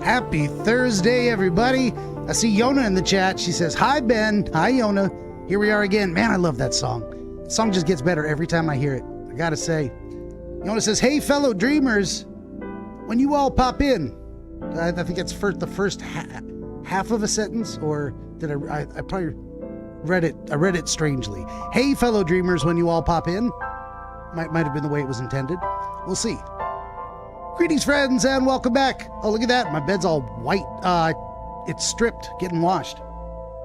Happy Thursday, everybody. I see Yona in the chat. She says, hi, Ben. Hi, Yona. Here we are again. Man, I love that song. The song just gets better every time I hear it. I gotta say. Yona says, hey, fellow dreamers. When you all pop in, I think it's the first half of a sentence, or did I probably read it strangely. Hey, fellow dreamers, when you all pop in. Might have been the way it was intended. We'll see. Greetings, friends, and welcome back. Oh, look at that. My bed's all white. It's stripped, getting washed.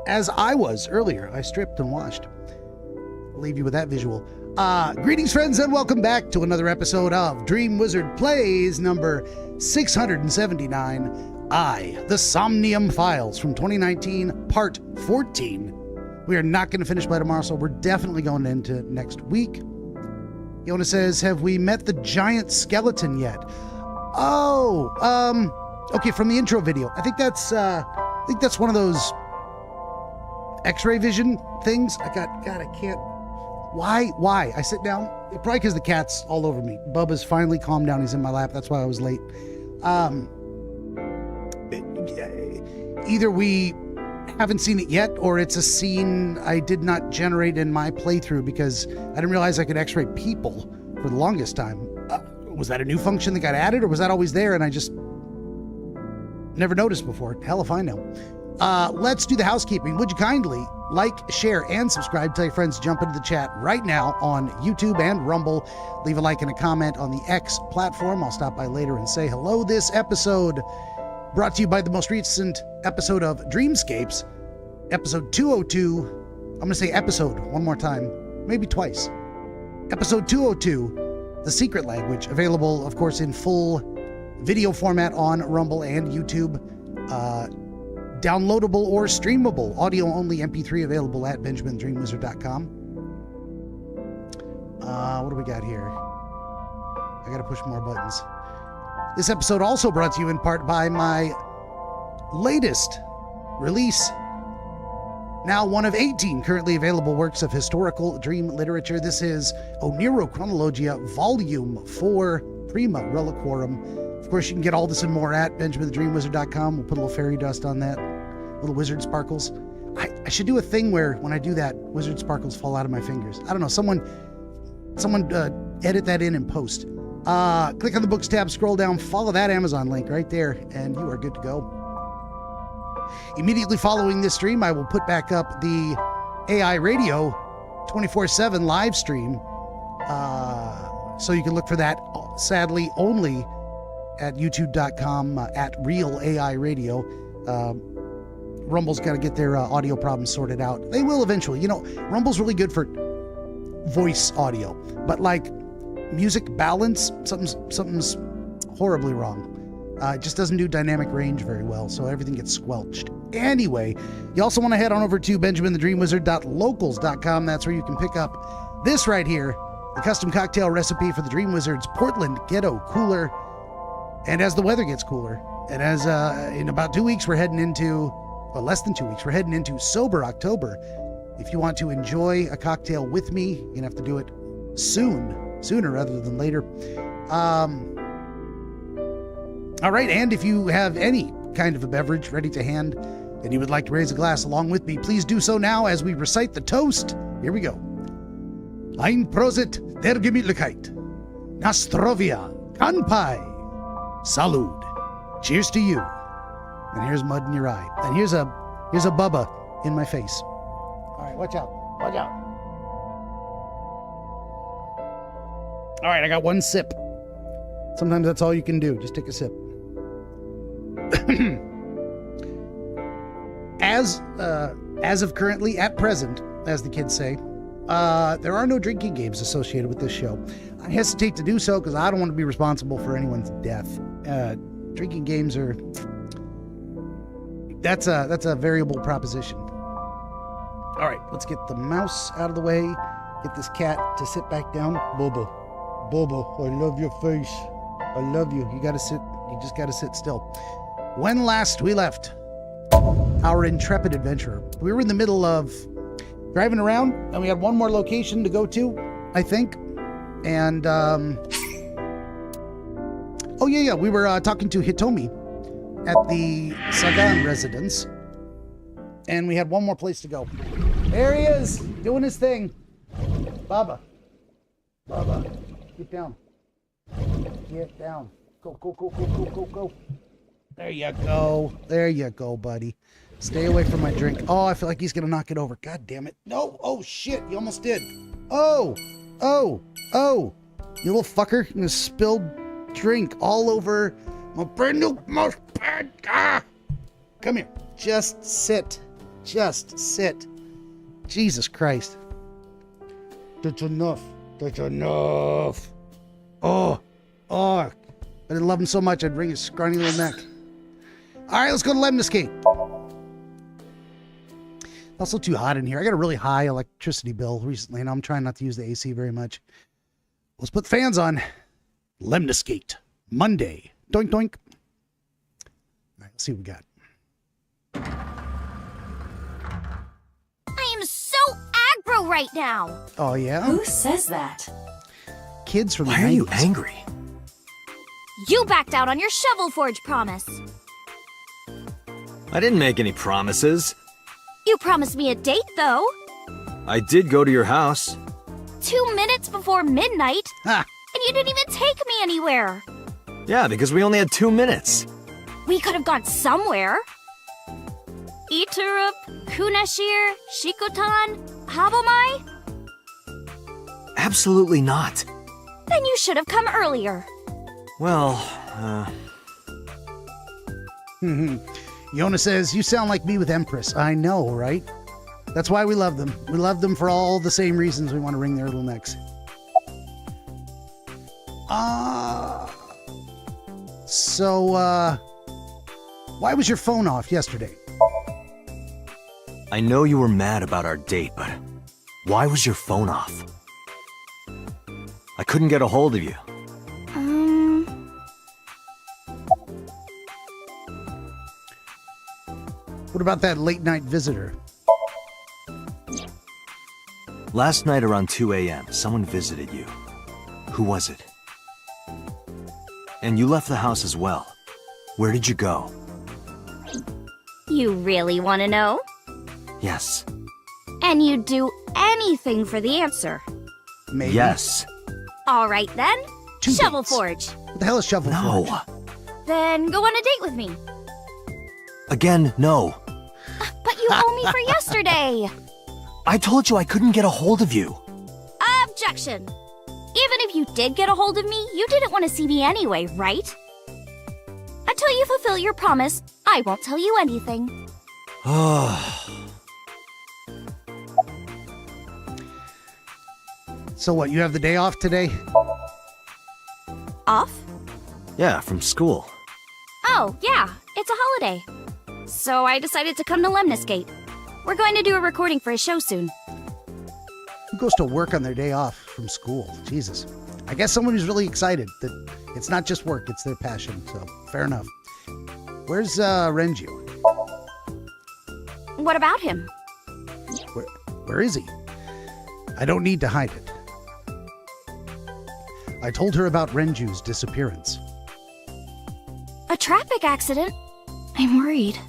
As I was earlier, I stripped and washed. I'll leave you with that visual. Greetings, friends, and welcome back to another episode of DreamWizard Plays number 679. The Somnium Files from 2019, part 14. We are not going to finish by tomorrow, so we're definitely going into next week. Yona says, have we met the giant skeleton yet? Oh, okay, from the intro video. I think that's one of those X-ray vision things. God, I can't. Why? I sit down. Probably because the cat's all over me. Bubba's finally calmed down. He's in my lap. That's why I was late. Either we haven't seen it yet, or it's a scene I did not generate in my playthrough because I didn't realize I could X-ray people for the longest time. Was that a new function that got added, or was that always there and I just never noticed before? Hell if I know. Let's do the housekeeping. Would you kindly like, share, and subscribe? Tell your friends to jump into the chat right now on YouTube and Rumble. Leave a like and a comment on the X platform. I'll stop by later and say hello. This episode brought to you by the most recent episode of Dreamscapes, episode 202. I'm going to say episode one more time, maybe twice. Episode 202, The Secret Language, available, of course, in full video format on Rumble and YouTube. Downloadable or streamable, audio-only MP3 available at benjamindreamwizard.com. What do we got here? I got to push more buttons. This episode also brought to you in part by my latest release. Now one of 18 currently available works of historical dream literature. This is Oniro Chronologia, Volume 4, Prima Reliquarum. Of course, you can get all this and more at benjamindreamwizard.com. We'll put a little fairy dust on that. Little wizard sparkles. I should do a thing where when I do that, wizard sparkles fall out of my fingers. I don't know. Someone edit that in post. Click on the books tab, scroll down, follow that Amazon link right there, and you are good to go. Immediately following this stream, I will put back up the AI Radio 24/7 live stream. So you can look for that, sadly, only at youtube.com at Real AI Radio. Rumble's got to get their audio problems sorted out. They will eventually. You know, Rumble's really good for voice audio, but like music balance, something's horribly wrong. It just doesn't do dynamic range very well, so everything gets squelched. Anyway, you also want to head on over to benjaminthedreamwizard.locals.com. That's where you can pick up this right here, the custom cocktail recipe for the Dream Wizard's Portland Ghetto Cooler. And as the weather gets cooler, and as in about 2 weeks, we're heading into, well, less than 2 weeks, we're heading into Sober October. If you want to enjoy a cocktail with me, you're going to have to do it sooner rather than later. All right, and if you have any kind of a beverage ready to hand and you would like to raise a glass along with me, please do so now as we recite the toast. Here we go. Ein Prosit der Gemütlichkeit. Nastrovia. Kanpai. Salud. Cheers to you. And here's mud in your eye. And here's a Bubba in my face. All right, watch out. Watch out. All right, I got one sip. Sometimes that's all you can do. Just take a sip. As of currently, at present, as the kids say, there are no drinking games associated with this show. I hesitate to do so because I don't want to be responsible for anyone's death. Drinking games are... That's a variable proposition. All right, let's get the mouse out of the way. Get this cat to sit back down. Boba, I love your face. I love you. You just gotta sit still. When last we left our intrepid adventurer, we were in the middle of driving around, and we had one more location to go to, I think. And, oh yeah, we were talking to Hitomi at the Sagan residence. And we had one more place to go. There he is, doing his thing. Baba. Get down. Get down. Go. There you go, buddy. Stay away from my drink. Oh, I feel like he's gonna knock it over. God damn it. No. Oh, shit. You almost did. Oh. You little fucker. You spilled drink all over my brand new mouse pad. Ah. Come here. Just sit. Jesus Christ. That's enough. Oh. I didn't love him so much, I'd wring his scrawny little neck. All right, let's go to Lemniscape. Also too hot in here. I got a really high electricity bill recently, and I'm trying not to use the AC very much. Let's put the fans on. Lemniscape. Monday. Doink, doink. All right, let's see what we got. I am so aggro right now. Oh, yeah? Who says that? Kids from the 90s. Why are you angry? You backed out on your Shovel Forge promise. I didn't make any promises. You promised me a date, though. I did go to your house. 2 minutes before midnight. Ha! And you didn't even take me anywhere. Yeah, because we only had 2 minutes. We could have gone somewhere. Iturup, Kunashir, Shikotan, Habomai? Absolutely not. Then you should have come earlier. Well, Yona says, you sound like me with Empress. I know, right? That's why we love them. We love them for all the same reasons we want to wring their little necks. Why was your phone off yesterday? I know you were mad about our date, but why was your phone off? I couldn't get a hold of you. What about that late night visitor? Last night around 2 a.m., someone visited you. Who was it? And you left the house as well. Where did you go? You really want to know? Yes. And you'd do anything for the answer. Maybe. Yes. All right, then. Two Shovel dates. Forge. What the hell is Shovel Forge? No. Then go on a date with me. Again, no. But you owe me for yesterday. I told you I couldn't get a hold of you. Objection. Even if you did get a hold of me, you didn't want to see me anyway, right? Until you fulfill your promise, I won't tell you anything. So what, you have the day off today? Off? Yeah, from school. Oh, yeah, it's a holiday. So I decided to come to Lemniscape. We're going to do a recording for a show soon. Who goes to work on their day off from school? Jesus. I guess someone who's really excited that it's not just work, it's their passion. So, fair enough. Where's Renju? What about him? Where is he? I don't need to hide it. I told her about Renju's disappearance. A traffic accident? I'm worried.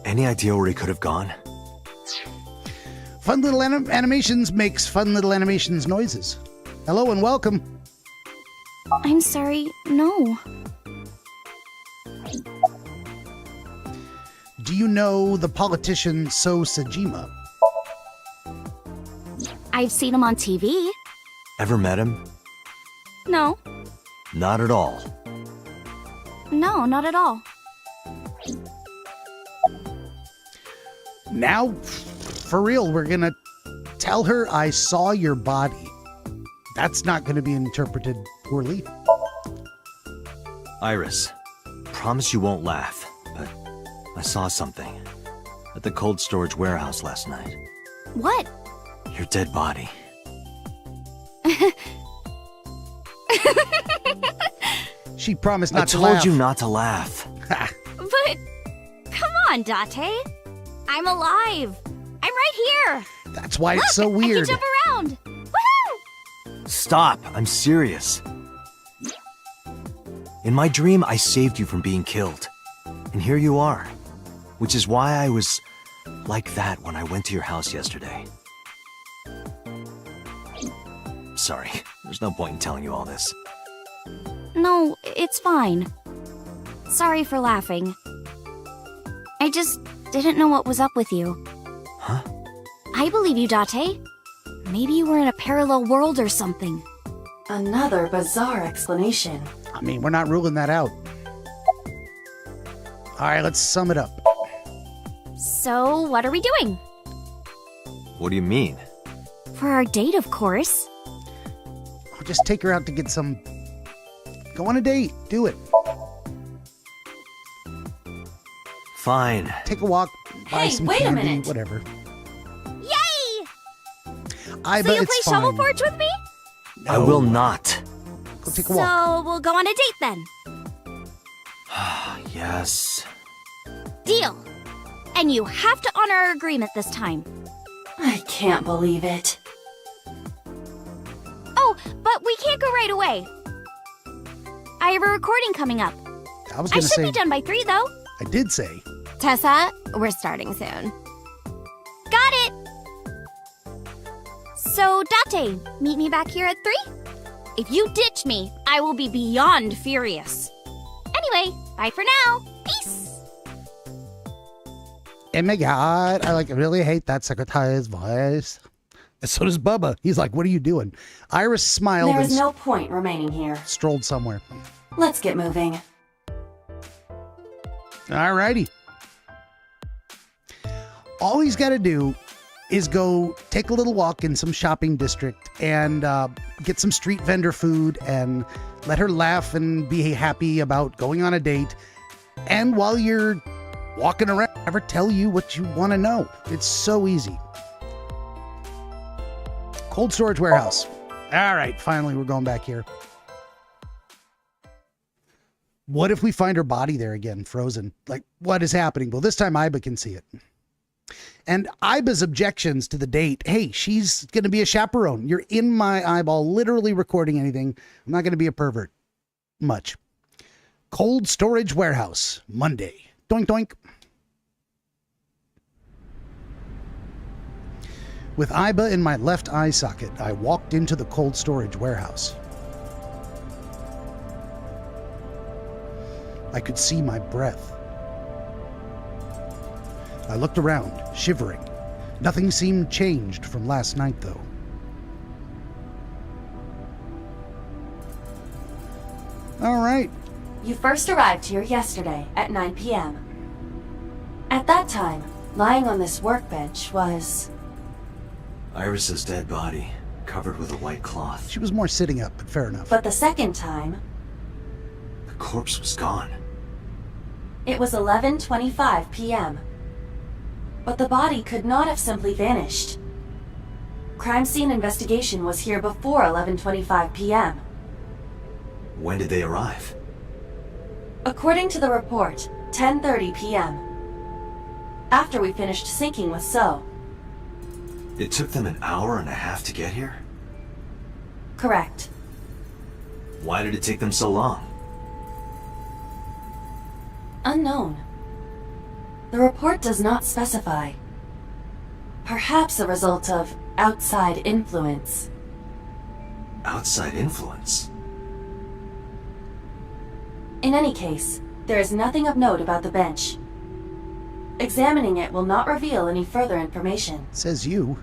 Any idea where he could have gone? Fun Little Animations makes fun little animations noises. Hello and welcome. I'm sorry, no. Do you know the politician So Sajima? I've seen him on TV. Ever met him? No. Not at all. No, not at all. Now, for real, we're gonna tell her I saw your body. That's not gonna be interpreted poorly. Iris, promise you won't laugh, but I saw something at the cold storage warehouse last night. What? Your dead body. She promised not to I laugh. told you not to laugh. But, come on, Date. I'm alive. I'm right here. That's why it's Look, so weird. I can jump around. Woohoo! Stop, I'm serious. In my dream, I saved you from being killed. And here you are. Which is why I was like that when I went to your house yesterday. Sorry, there's no point in telling you all this. No, it's fine. Sorry for laughing. I just didn't know what was up with you. Huh? I believe you, Date. Maybe you were in a parallel world or something. Another bizarre explanation. I mean, we're not ruling that out. Alright, let's sum it up. So, what are we doing? What do you mean? For our date, of course. I'll just take her out to get some... Go on a date. Do it. Fine. Take a walk, buy Hey, some wait a candy, minute. whatever. Yay! I So bet you'll it's play fine. Shovel Forge with me? I will not. Go take a walk. So, we'll go on a date then. Yes. Deal. And you have to honor our agreement this time. I can't believe it. Oh, but we can't go right away. I have a recording coming up. I was I gonna should say... be done by 3, though. I did say. Tessa, we're starting soon. Got it! So, Date, meet me back here at 3? If you ditch me, I will be beyond furious. Anyway, bye for now. Peace! Oh my god, I really hate that secretary's voice. And so does Bubba. He's like, what are you doing? Iris smiled There and is no point remaining here. strolled somewhere. Let's get moving. Alrighty. All he's got to do is go take a little walk in some shopping district and get some street vendor food and let her laugh and be happy about going on a date. And while you're walking around, have her tell you what you want to know. It's so easy. Cold storage warehouse. All right, finally we're going back here. What if we find her body there again, frozen? Like, what is happening? Well, this time Iba can see it. And Iba's objections to the date, hey, she's going to be a chaperone. You're in my eyeball, literally recording anything. I'm not going to be a pervert. Much. Cold storage warehouse, Monday. Doink, doink. With Iba in my left eye socket, I walked into the cold storage warehouse. I could see my breath. I looked around, shivering. Nothing seemed changed from last night, though. All right. You first arrived here yesterday at 9 p.m. At that time, lying on this workbench was... Iris's dead body, covered with a white cloth. She was more sitting up, but fair enough. But the second time, The corpse was gone. it was 11:25 p.m. But the body could not have simply vanished. Crime scene investigation was here before 11:25 p.m. When did they arrive? According to the report, 10:30 p.m. After we finished sinking with So. It took them an hour and a half to get here? Correct. Why did it take them so long? Unknown. The report does not specify. Perhaps a result of outside influence. Outside influence? In any case, there is nothing of note about the bench. Examining it will not reveal any further information. Says you.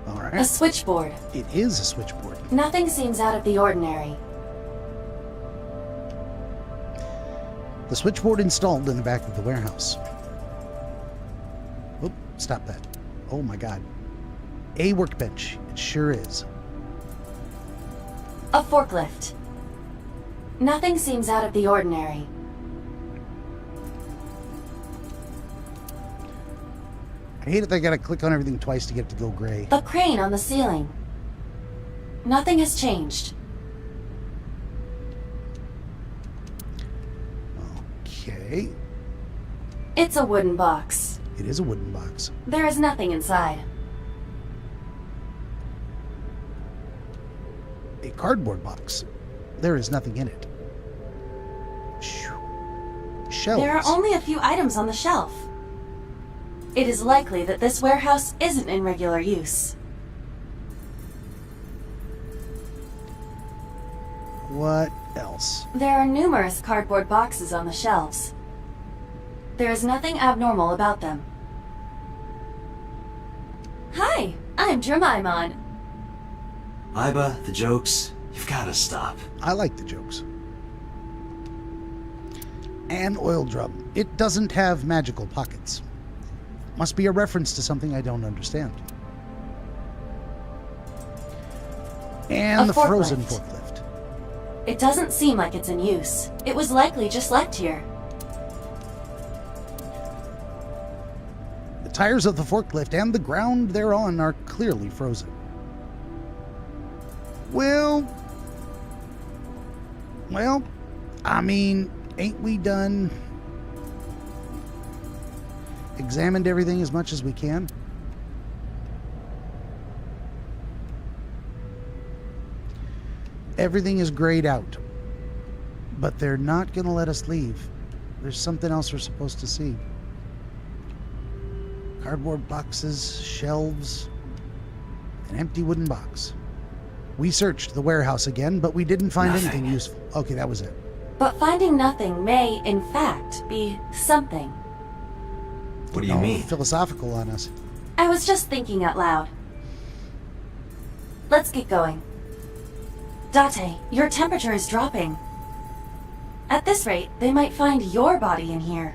All A right. switchboard. It is a switchboard. Nothing seems out of the ordinary. The switchboard installed in the back of the warehouse. Oh, stop that. Oh my god. A workbench. It sure is. A forklift. Nothing seems out of the ordinary. I hate it they gotta click on everything twice to get it to go gray. The crane on the ceiling. Nothing has changed. Okay. It's a wooden box. It is a wooden box. There is nothing inside. A cardboard box. There is nothing in it. Shelves. There are only a few items on the shelf. It is likely that this warehouse isn't in regular use. What else? There are numerous cardboard boxes on the shelves. There is nothing abnormal about them. Hi, I'm Jemimon. Iba, the jokes, you've gotta stop. I like the jokes. An oil drum. It doesn't have magical pockets. Must be a reference to something I don't understand. And A the frozen forklift. forklift. It doesn't seem like it's in use. It was likely just left here. The tires of the forklift and the ground thereon are clearly frozen. Well, I mean, ain't we done examined everything as much as we can? Everything is grayed out, but they're not going to let us leave. There's something else we're supposed to see. Cardboard boxes, shelves, an empty wooden box. We searched the warehouse again, but we didn't find anything useful. Okay, that was it. But finding nothing may, in fact, be something. What do you mean? Philosophical on us. I was just thinking out loud. Let's get going. Date, your temperature is dropping. At this rate, they might find your body in here.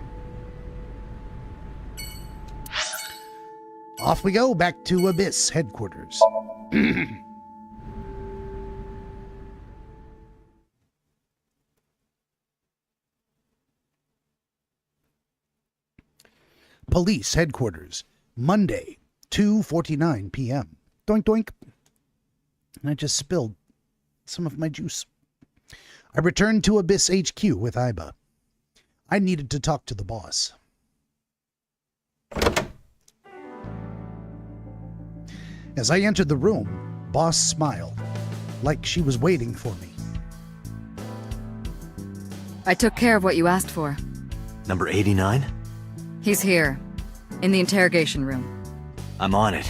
Off we go, back to Abyss headquarters. Police headquarters, Monday, 2:49 p.m. Doink doink. And I just spilled some of my juice. I returned to Abyss HQ with Iba. I needed to talk to the boss. As I entered the room, Boss smiled, like she was waiting for me. I took care of what you asked for. Number 89? He's here, in the interrogation room. I'm on it.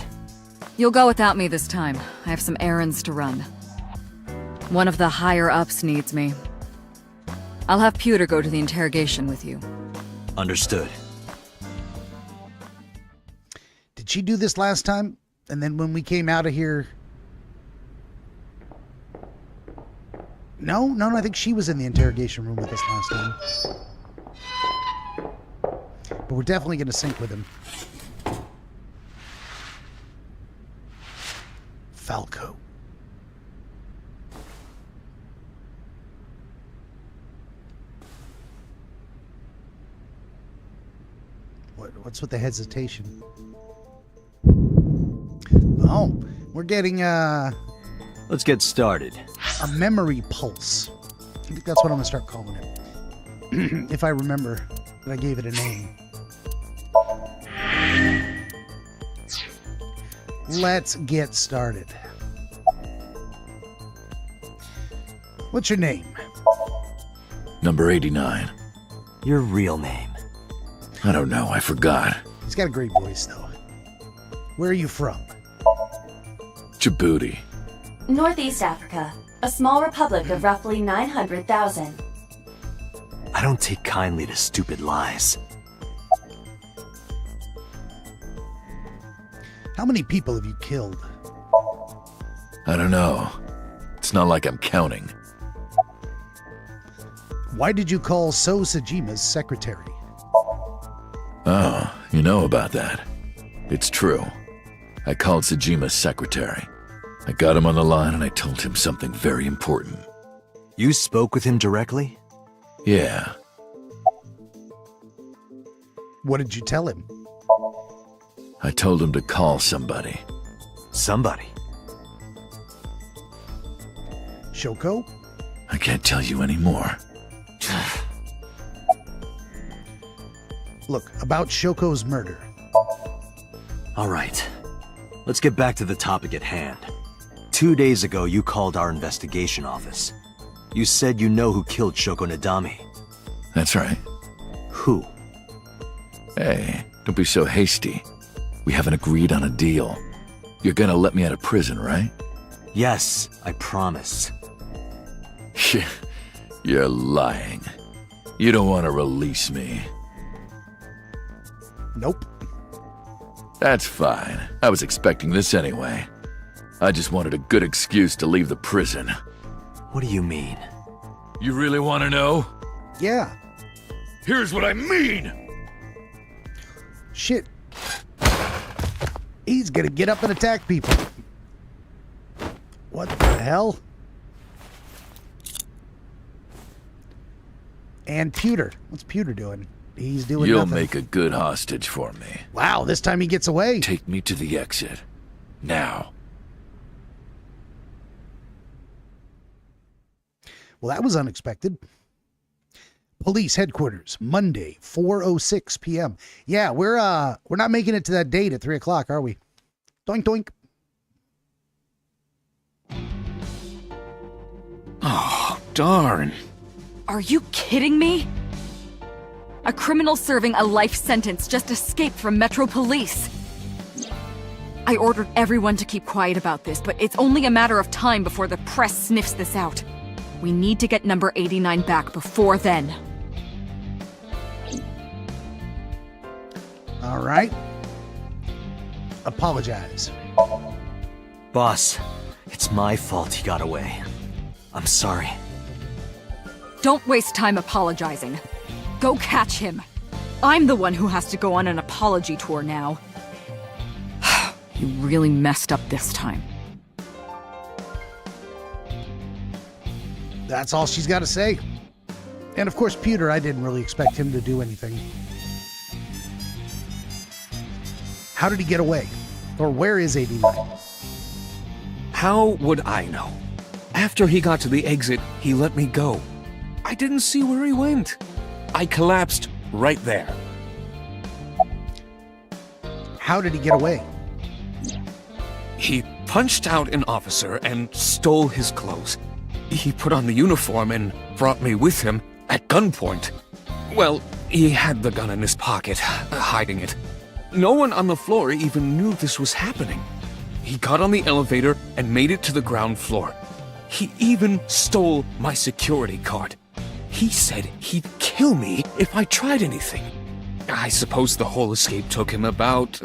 You'll go without me this time. I have some errands to run. One of the higher-ups needs me. I'll have Pewter go to the interrogation with you. Understood. Did she do this last time? And then when we came out of here... No, I think she was in the interrogation room with us last time. But we're definitely going to sync with him. Falco. What's with the hesitation? Oh, we're getting Let's get started. a memory pulse. I think that's what I'm going to start calling it. If I remember that I gave it a name. Let's get started. What's your name? Number 89. Your real name. I don't know, I forgot. He's got a great voice, though. Where are you from? Djibouti. Northeast Africa, a small republic of roughly 900,000. I don't take kindly to stupid lies. How many people have you killed? I don't know. It's not like I'm counting. Why did you call So Sajima's secretary? Oh, you know about that. It's true. I called Sajima's secretary. I got him on the line and I told him something very important. You spoke with him directly? Yeah. What did you tell him? I told him to call somebody. Somebody. Shoko? I can't tell you anymore. Look, about Shoko's murder. All right. Let's get back to the topic at hand. 2 days ago, you called our investigation office. You said you know who killed Shoko Nadami. That's right. Who? Hey, don't be so hasty. We haven't agreed on a deal. You're gonna let me out of prison, right? Yes, I promise. You're lying. You don't want to release me. Nope. That's fine. I was expecting this anyway. I just wanted a good excuse to leave the prison. What do you mean? You really want to know? Yeah. Here's what I mean! Shit. He's gonna get up and attack people. What the hell? And Pewter. What's Pewter doing? He's doing You'll nothing. make a good hostage for me. Wow, this time he gets away. Take me to the exit. Now. Well, that was unexpected. Police headquarters, Monday, 4:06 p.m. Yeah, we're not making it to that date at 3 o'clock, are we? Doink doink. Oh, darn. Are you kidding me? A criminal serving a life sentence just escaped from Metro Police. I ordered everyone to keep quiet about this, but it's only a matter of time before the press sniffs this out. We need to get number 89 back before then. All right. Apologize. Boss, it's my fault he got away. I'm sorry. Don't waste time apologizing. Go catch him. I'm the one who has to go on an apology tour now. You really messed up this time. That's all she's got to say. And of course, Pewter, I didn't really expect him to do anything. How did he get away? Or where is 89? How would I know? After he got to the exit, he let me go. I didn't see where he went. I collapsed right there. How did he get away? He punched out an officer and stole his clothes. He put on the uniform and brought me with him at gunpoint. Well, he had the gun in his pocket, hiding it. No one on the floor even knew this was happening. He got on the elevator and made it to the ground floor. He even stole my security card. He said he'd kill me if I tried anything. I suppose the whole escape took him about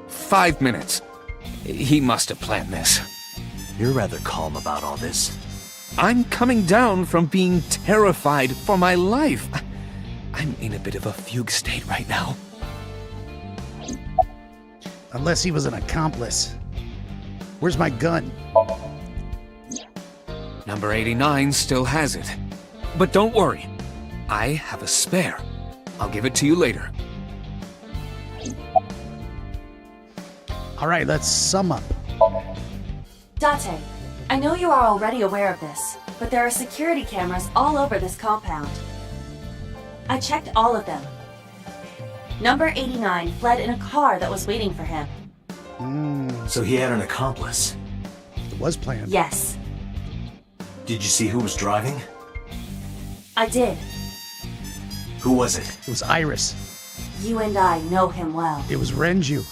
5 minutes. He must have planned this. You're rather calm about all this. I'm coming down from being terrified for my life. I'm in a bit of a fugue state right now. Unless he was an accomplice. Where's my gun? Number 89 still has it. But don't worry, I have a spare. I'll give it to you later. All right, let's sum up. Date, I know you are already aware of this, but there are security cameras all over this compound. I checked all of them. Number 89 fled in a car that was waiting for him. So he had an accomplice. It was planned. Yes, Did you see who was driving? I did. Who was it? It was Iris. You and I know him well. It was Renju.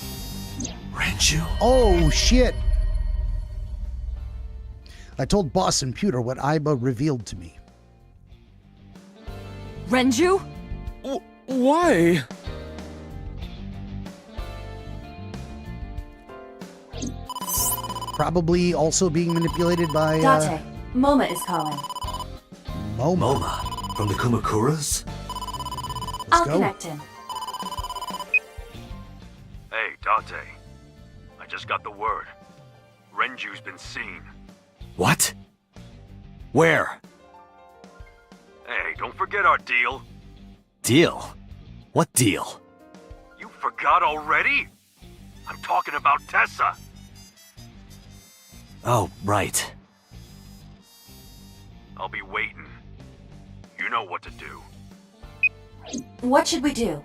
Renju? Oh, shit. I told Boss and Pewter what Aiba revealed to me. Renju? Why? Probably also being manipulated by, Date, Moma is calling. Momo. Moma. From the Kumakuras? I'll go. connect him. Hey, Date. I just got the word. Renju's been seen. What? Where? Hey, don't forget our deal. Deal? What deal? You forgot already? I'm talking about Tessa. Oh, right. I'll be waiting. You know what to do. What should we do?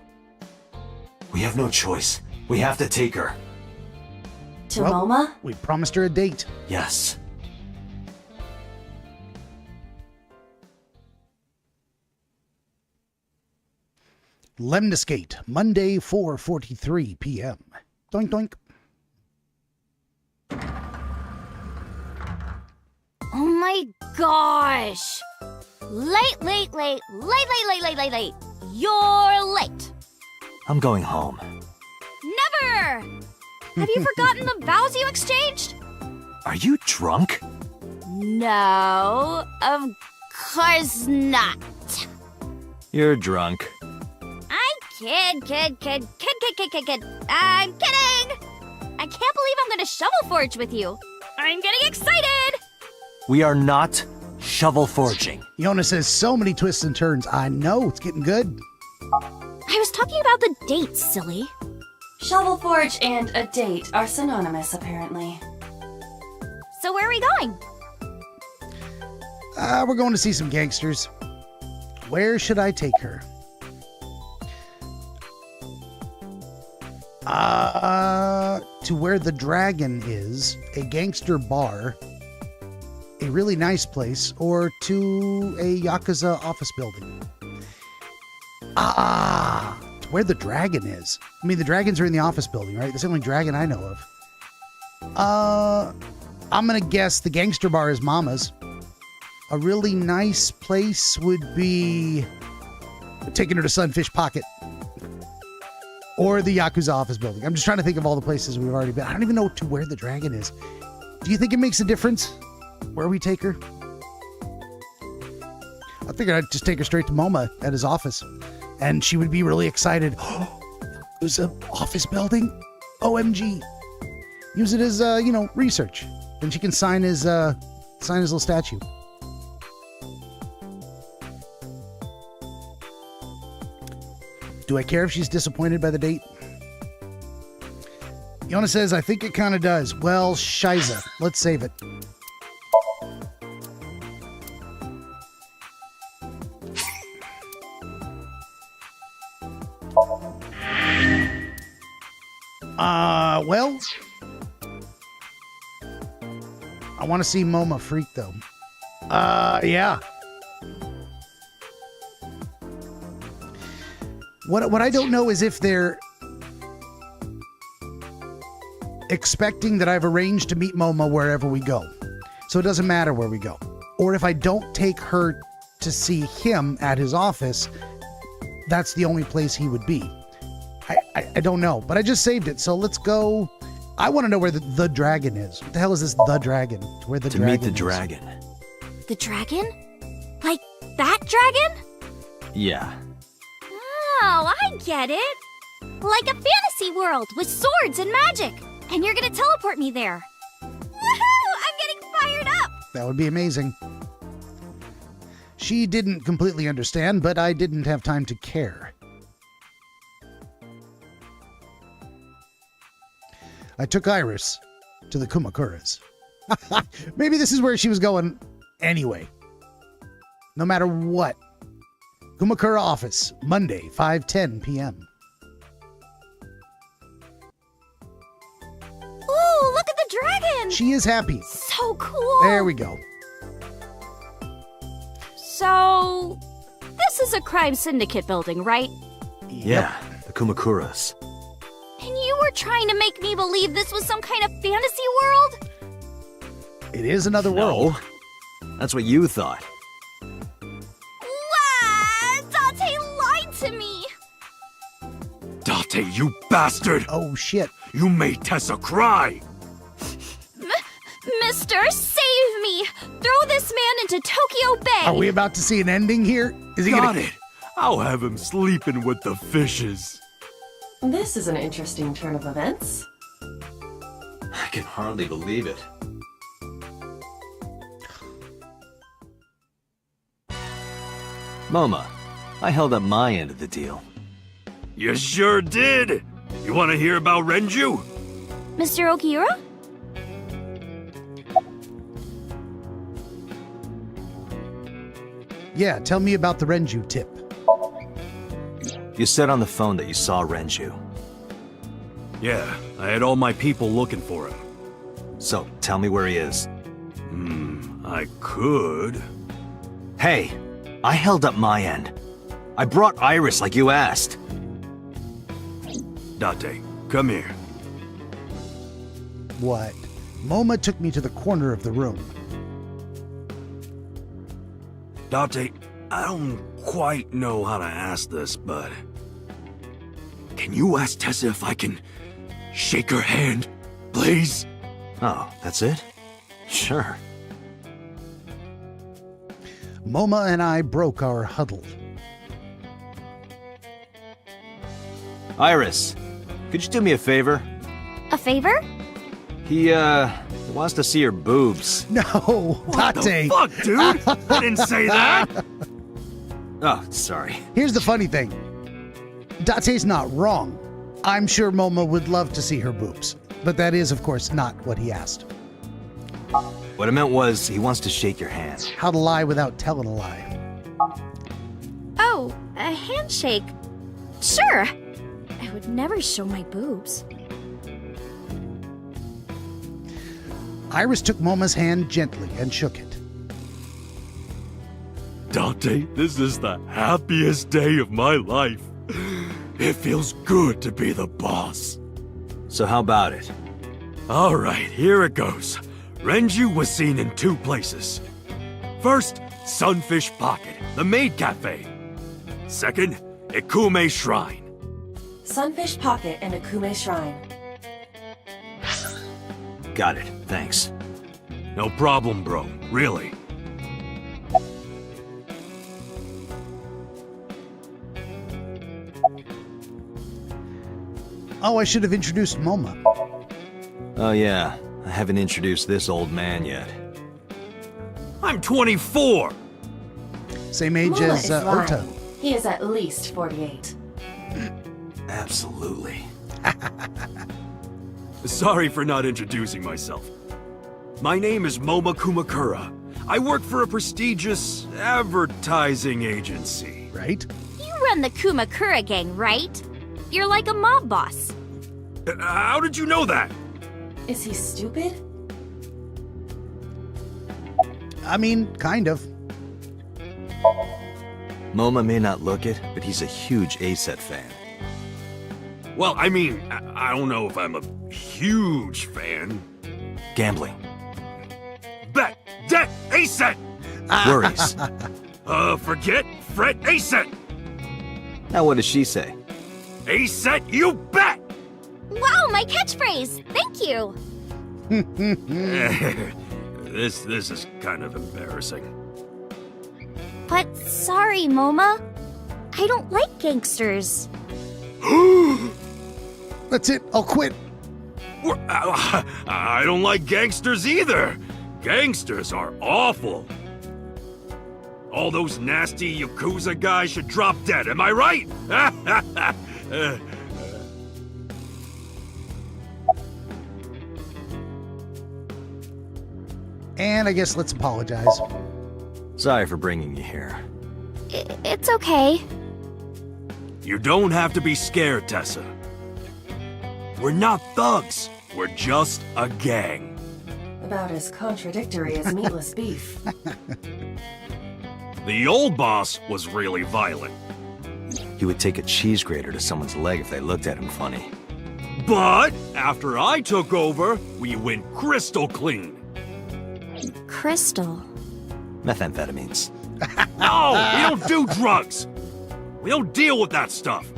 We have no choice. We have to take her. To Well- Moma? We promised her a date. Yes. Lemniscate, Monday, 4:43 p.m. Doink, doink. Oh my gosh! Late. You're late. I'm going home. Never! Have you forgotten the vows you exchanged? Are you drunk? No, of course not. You're drunk. I kid. I'm kidding! I can't believe I'm gonna shovel forge with you. I'm getting excited! We are not shovel forging. Yona says so many twists and turns. I know, it's getting good. I was talking about the date, silly. Shovel Forge and a date are synonymous, apparently. So where are we going? We're going to see some gangsters. Where should I take her? To where the dragon is, a gangster bar, a really nice place, or to a Yakuza office building. To where the dragon is. I mean, the dragons are in the office building, right? That's the only dragon I know of. I'm gonna guess the gangster bar is Mama's. A really nice place would be taking her to Sunfish Pocket. Or the Yakuza office building. I'm just trying to think of all the places we've already been. I don't even know to where the dragon is. Do you think it makes a difference where we take her? I figured I'd just take her straight to MoMA at his office. And she would be really excited. There's an office building? OMG. Use it as, research. Then she can sign his little statue. Do I care if she's disappointed by the date? Yona says, I think it kind of does. Well, shiza. Let's save it. Well, I want to see MoMA freak, though. Yeah. What I don't know is if they're expecting that I've arranged to meet MoMA wherever we go. So it doesn't matter where we go. Or if I don't take her to see him at his office, that's the only place he would be. I don't know, but I just saved it, so let's go. I want to know where the dragon is. What the hell is this the dragon? Where the To dragon meet the is. dragon. The dragon? Like that dragon? Yeah. Oh, I get it. Like a fantasy world with swords and magic. And you're gonna teleport me there. Woohoo! I'm getting fired up! That would be amazing. She didn't completely understand, but I didn't have time to care. I took Iris to the Kumakuras. Maybe this is where she was going anyway. No matter what. Kumakura office, Monday, 5:10 p.m. Ooh, look at the dragon! She is happy. So cool! There we go. So, this is a crime syndicate building, right? Yeah, the Kumakuras. And you were trying to make me believe this was some kind of fantasy world? It is another world. No, that's what you thought. Wow! Dante lied to me! Date, you bastard! Oh, shit. You made Tessa cry! Mister, save me! Throw this man into Tokyo Bay! Are we about to see an ending here? Is he Got gonna... it! I'll have him sleeping with the fishes. This is an interesting turn of events. I can hardly believe it. MoMA, I held up my end of the deal. You sure did! You want to hear about Renju? Mr. Okiura? Yeah, tell me about the Renju tip. You said on the phone that you saw Renju. Yeah, I had all my people looking for him. So, tell me where he is. I could. Hey, I held up my end. I brought Iris like you asked. Date, come here. What? Moma took me to the corner of the room. Date, I don't quite know how to ask this, but... Can you ask Tessa if I can shake her hand, please? Oh, that's it? Sure. Moma and I broke our huddle. Iris, could you do me a favor? A favor? He wants to see your boobs. No, What the Date. fuck, dude? I didn't say that! Oh, sorry. Here's the funny thing. Date's not wrong. I'm sure Moma would love to see her boobs. But that is, of course, not what he asked. What I meant was, he wants to shake your hand. How to lie without telling a lie. Oh, a handshake. Sure. I would never show my boobs. Iris took Moma's hand gently and shook it. Date, this is the happiest day of my life. It feels good to be the boss. So how about it? All right, here it goes. Renju was seen in 2 places. First, Sunfish Pocket, the maid cafe. Second, Ikume Shrine. Sunfish Pocket and Akume Shrine. Got it, thanks. No problem, bro. Really. Oh, I should have introduced Moma. Oh yeah, I haven't introduced this old man yet. I'm 24! Same age Moma as is Ota. lying. He is at least 48. Absolutely. Sorry for not introducing myself. My name is Moma Kumakura. I work for a prestigious advertising agency. Right? You run the Kumakura gang, right? You're like a mob boss. How did you know that? Is he stupid? I mean, kind of. Moma may not look it, but he's a huge ASET fan. Well, I mean, I don't know if I'm a huge fan. Gambling. Bet! Debt! ASET! Worries. Forget? Fret? ASET! Now what does she say? ASET, you bet! Wow, my catchphrase! Thank you! This is kind of embarrassing. But sorry, Moma. I don't like gangsters. That's it. I'll quit. I don't like gangsters either. Gangsters are awful. All those nasty Yakuza guys should drop dead, am I right? And I guess let's apologize. Sorry for bringing you here. It's okay. You don't have to be scared, Tessa. We're not thugs. We're just a gang. About as contradictory as meatless beef. The old boss was really violent. He would take a cheese grater to someone's leg if they looked at him funny. But after I took over, we went crystal clean. Crystal. Methamphetamines. No, we don't do drugs. We don't deal with that stuff.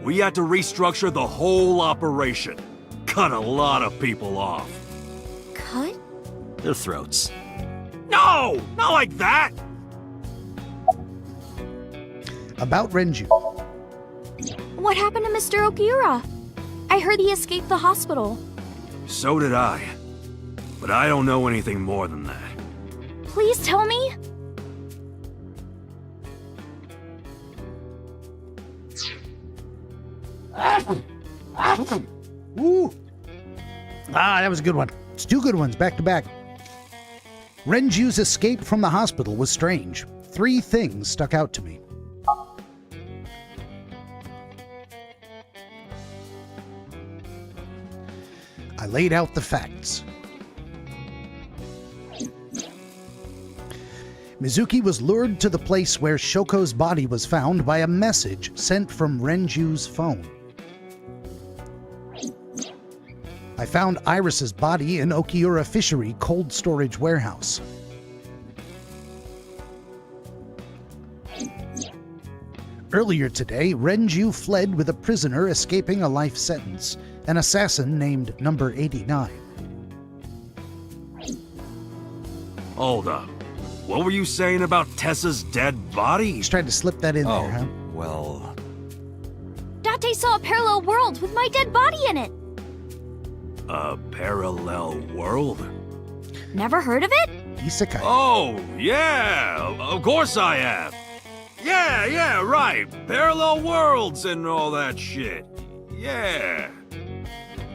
We had to restructure the whole operation. Cut a lot of people off. Cut? Their throats. No, not like that. About Renju. What happened to Mr. Okiura? I heard he escaped the hospital. So did I. But I don't know anything more than that. Please tell me. Ooh. Ah, that was a good one. It's 2 good ones back to back. Renju's escape from the hospital was strange. 3 things stuck out to me. I laid out the facts. Mizuki was lured to the place where Shoko's body was found by a message sent from Renju's phone. I found Iris's body in Okiura Fishery cold storage warehouse. Earlier today, Renju fled with a prisoner escaping a life sentence, an assassin named Number 89. Hold up. What were you saying about Tessa's dead body? He's trying to slip that in there, huh? Well, Date saw a parallel world with my dead body in it. A parallel world? Never heard of it? Isekai. Oh, yeah, of course I have. Yeah, right. Parallel worlds and all that shit. Yeah.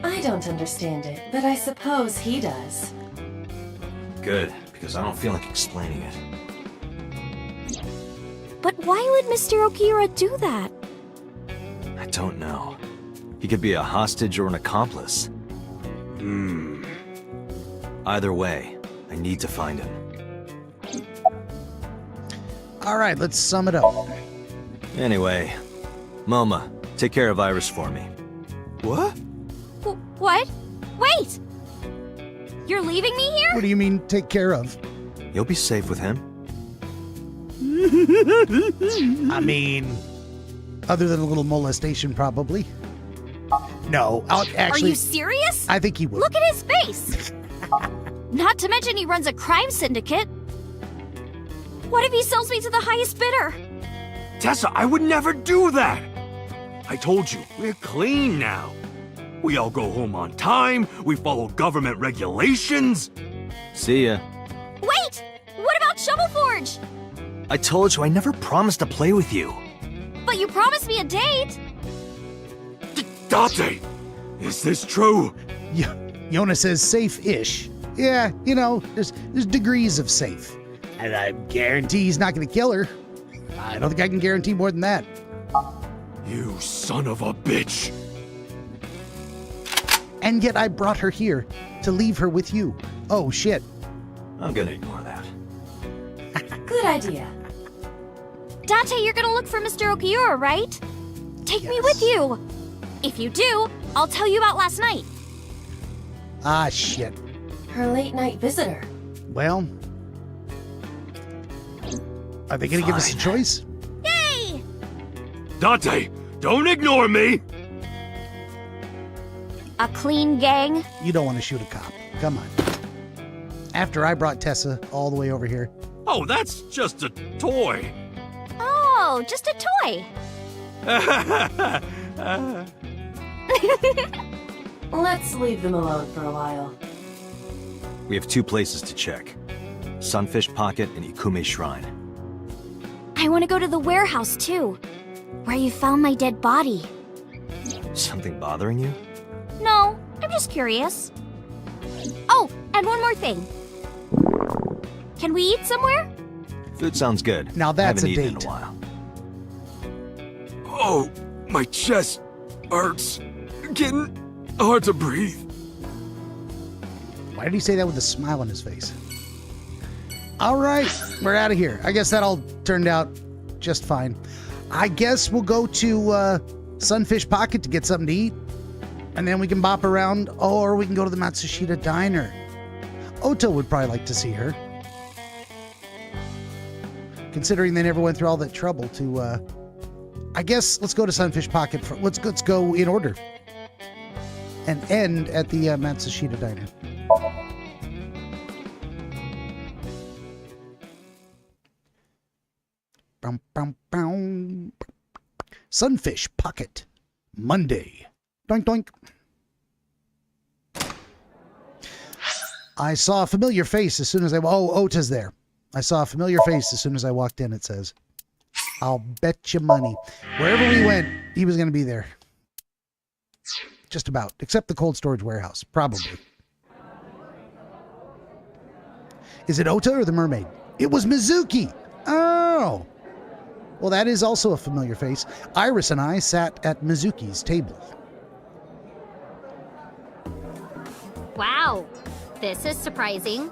I don't understand it, but I suppose he does. good, because I don't feel like explaining it. But why would Mr. Okiura do that? I don't know. He could be a hostage or an accomplice. Either way, I need to find him. All right, let's sum it up. Anyway, Moma, take care of Iris for me. What? What? Wait! You're leaving me here? What do you mean, take care of? You'll be safe with him. I mean, other than a little molestation, probably. No, actually... Are you serious? I think he would. Look at his face! Not to mention he runs a crime syndicate. What if he sells me to the highest bidder? Tessa, I would never do that! I told you, we're clean now. We all go home on time, we follow government regulations. See ya. Wait! What about Shovel Forge? I told you I never promised to play with you. But you promised me a date! Date! Is this true? Yona says safe-ish. Yeah, you know, there's degrees of safe. And I guarantee he's not going to kill her. I don't think I can guarantee more than that. You son of a bitch! And yet I brought her here to leave her with you. Oh, shit. I'm gonna ignore that. Good idea. Date, you're gonna look for Mr. Okiura, right? Take me with you! If you do, I'll tell you about last night. Ah, shit. Her late night visitor. Well, are they going to give us a Fine. choice? Yay! Date, don't ignore me! A clean gang? You don't want to shoot a cop. Come on. After I brought Tessa all the way over here. Oh, that's just a toy. Oh, just a toy. Let's leave them alone for a while. We have 2 places to check. Sunfish Pocket and Ikume Shrine. I want to go to the warehouse too, where you found my dead body. Something bothering you? No, I'm just curious. Oh, and one more thing. Can we eat somewhere? Food sounds good. Now that's Haven't a eaten in date. a while. Oh, my chest hurts. Getting hard to breathe. Why did he say that with a smile on his face? All right, we're out of here. I guess that all turned out just fine. I guess we'll go to Sunfish Pocket to get something to eat. And then we can bop around, or we can go to the Matsushita Diner. Oto would probably like to see her. Considering they never went through all that trouble to, I guess let's go to Sunfish Pocket. Let's go in order. And end at the Matsushita Diner. Bum, bum, bum. Sunfish Pocket. Monday. Doink, doink. I saw a familiar face as soon as oh, Ota's there. I saw a familiar face as soon as I walked in, it says. I'll bet you money. Wherever we went, he was going to be there. Just about. Except the cold storage warehouse. Probably. Is it Ota or the mermaid? It was Mizuki. Oh. Well, that is also a familiar face. Iris and I sat at Mizuki's table. Wow, this is surprising.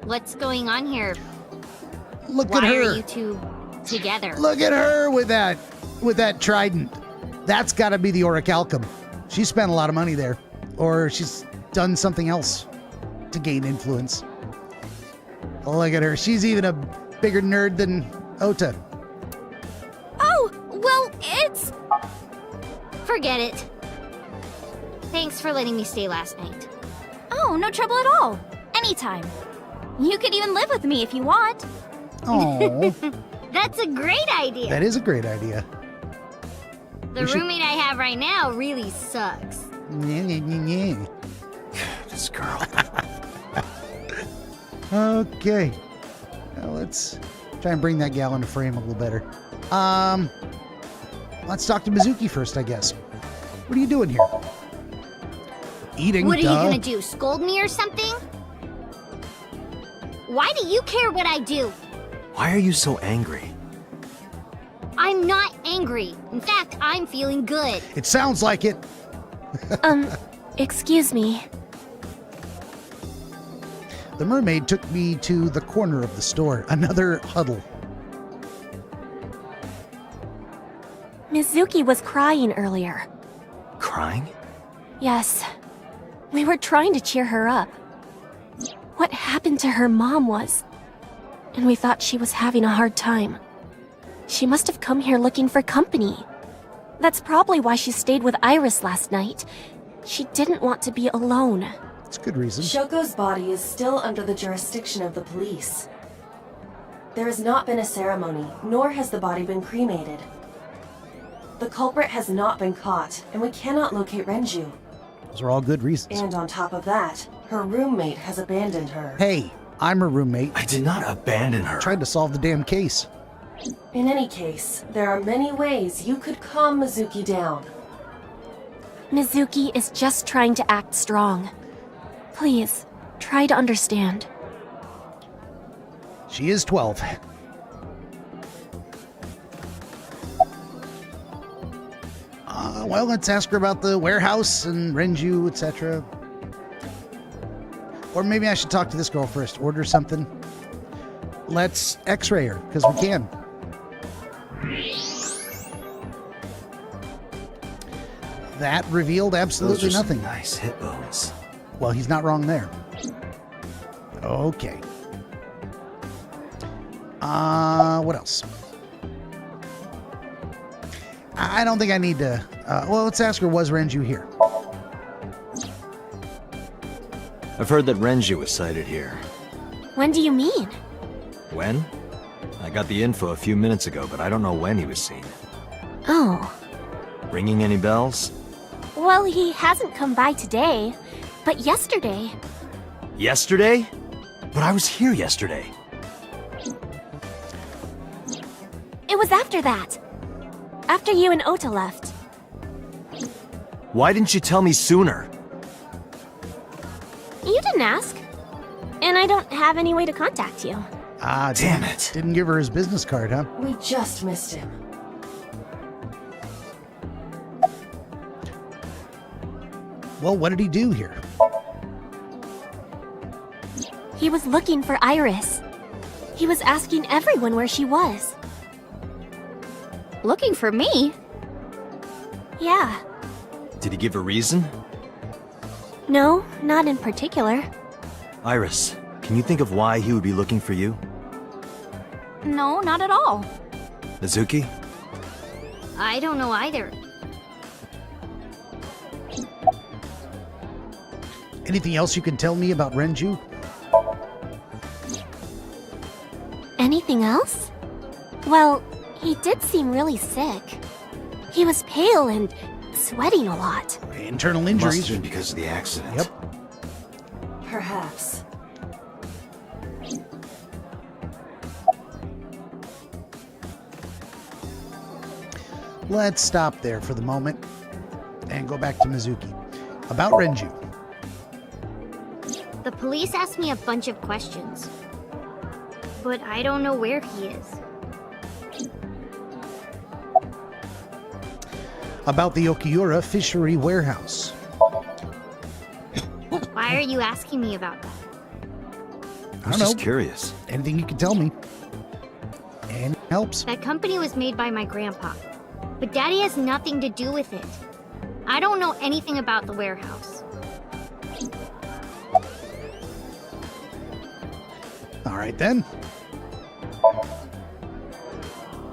What's going on here? Look Why at her. are you two together? Look at her with that trident. That's got to be the Orichalcum. She spent a lot of money there. Or she's done something else to gain influence. Look at her. She's even a bigger nerd than Ota. Oh, well, it's... Forget it. Thanks for letting me stay last night. Oh, no trouble at all. Anytime. You could even live with me if you want. Oh, That's a great idea. that is a great idea. The we should- roommate I have right now really sucks. Yeah. This girl. Okay. Now let's try and bring that gal into frame a little better. Let's talk to Mizuki first, I guess. What are you doing here? Eating, What are you duh. gonna do, scold me or something? Why do you care what I do? Why are you so angry? I'm not angry. In fact, I'm feeling good. It sounds like it. Excuse me. The mermaid took me to the corner of the store. Another huddle. Mizuki was crying earlier. Crying? Yes. We were trying to cheer her up. What happened to her mom was... And we thought she was having a hard time. She must have come here looking for company. That's probably why she stayed with Iris last night. She didn't want to be alone. It's a good reason. Shoko's body is still under the jurisdiction of the police. There has not been a ceremony, nor has the body been cremated. The culprit has not been caught, and we cannot locate Renju. Those are all good reasons. And on top of that, her roommate has abandoned her. Hey, I'm her roommate. I did not abandon her. Tried to solve the damn case. In any case, there are many ways you could calm Mizuki down. Mizuki is just trying to act strong. Please, try to understand. She is 12. Well, let's ask her about the warehouse and Renju, etc. Or maybe I should talk to this girl first. Order something. Let's x-ray her, because we can. That revealed absolutely Those are nothing. some nice hip bones. Well, he's not wrong there. Okay. What else? I don't think I need to... well, let's ask her, was Renju here? I've heard that Renju was sighted here. When do you mean? When? I got the info a few minutes ago, but I don't know when he was seen. Oh. Ringing any bells? Well, he hasn't come by today, but yesterday... Yesterday? But I was here yesterday. It was after that. After you and Ota left. Why didn't you tell me sooner? You didn't ask. And I don't have any way to contact you. Ah, Damn it. Didn't give her his business card, huh? We just missed him. Well, what did he do here? He was looking for Iris. He was asking everyone where she was. Looking for me? Yeah. Did he give a reason? No, not in particular. Iris, can you think of why he would be looking for you? No, not at all. Mizuki? I don't know either. Anything else you can tell me about Renju? Anything else? Well, he did seem really sick. He was pale and sweating a lot. Internal Must injuries. have been because of the accident. Yep. Perhaps. Let's stop there for the moment and go back to Mizuki. About Renju. The police asked me a bunch of questions. But I don't know where he is. About the Okiura Fishery Warehouse. Why are you asking me about that? I was just curious. Anything you can tell me. And it helps. That company was made by my grandpa. But Daddy has nothing to do with it. I don't know anything about the warehouse. right then.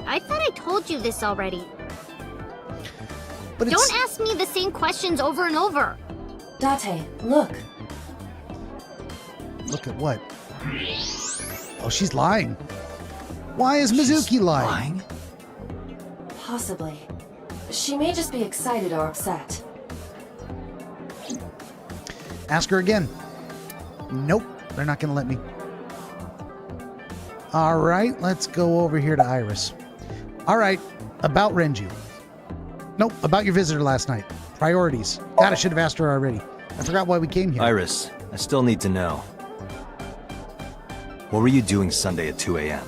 I thought I told you this already. But it's... Don't ask me the same questions over and over. Date, look. Look at what? Oh, she's lying. Why is Mizuki lying? Possibly. She may just be excited or upset. Ask her again. Nope, they're not going to let me. All right, let's go over here to Iris. All right, about Renju. Nope, about your visitor last night. Priorities. God, I should have asked her already. I forgot why we came here. Iris, I still need to know. What were you doing Sunday at 2 a.m.?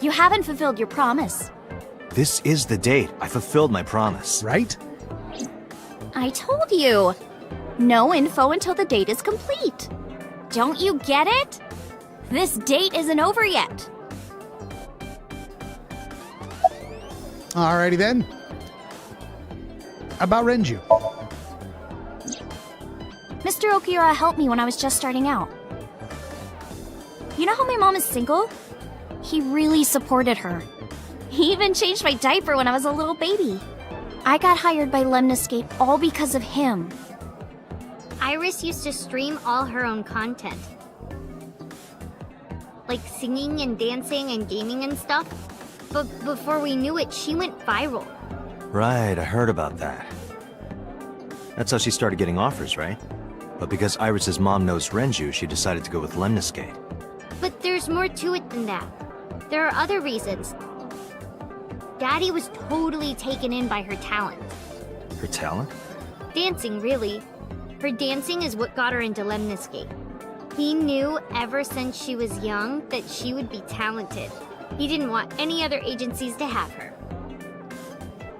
You haven't fulfilled your promise. This is the date. I fulfilled my promise. Right? I told you. No info until the date is complete. Don't you get it? This date isn't over yet. Alrighty then. About Renju. Mr. Okiura helped me when I was just starting out. You know how my mom is single? He really supported her. He even changed my diaper when I was a little baby. I got hired by Lemniscape all because of him. Iris used to stream all her own content. Like singing and dancing and gaming and stuff. But before we knew it, she went viral. Right, I heard about that. That's how she started getting offers, right? But because Iris's mom knows Renju, she decided to go with Lemniscate. But there's more to it than that. There are other reasons. Daddy was totally taken in by her talent. Her talent? Dancing, really. Her dancing is what got her into Lemniscate. He knew ever since she was young that she would be talented. He didn't want any other agencies to have her.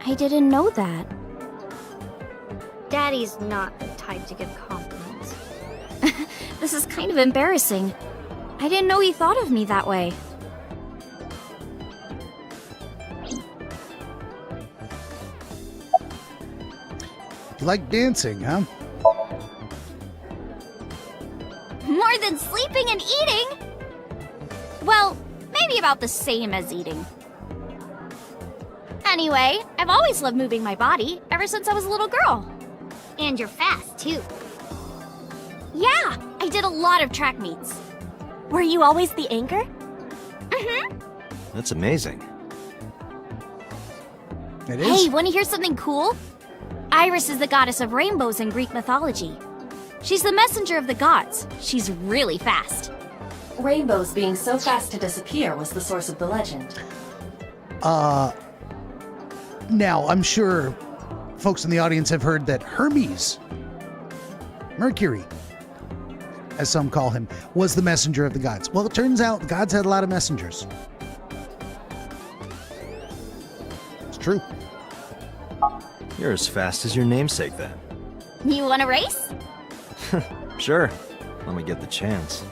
I didn't know that. Daddy's not the type to give compliments. This is kind of embarrassing. I didn't know he thought of me that way. You like dancing, huh? More than sleeping and eating? Well, maybe about the same as eating. Anyway, I've always loved moving my body, ever since I was a little girl. And you're fast, too. Yeah, I did a lot of track meets. Were you always the anchor? Mm-hmm. That's amazing. It is. Hey, want to hear something cool? Iris is the goddess of rainbows in Greek mythology. She's the messenger of the gods. She's really fast. Rainbows being so fast to disappear was the source of the legend. Now, I'm sure folks in the audience have heard that Hermes, Mercury, as some call him, was the messenger of the gods. Well, it turns out the gods had a lot of messengers. It's true. You're as fast as your namesake, then. You want to race? Sure. When we get the chance.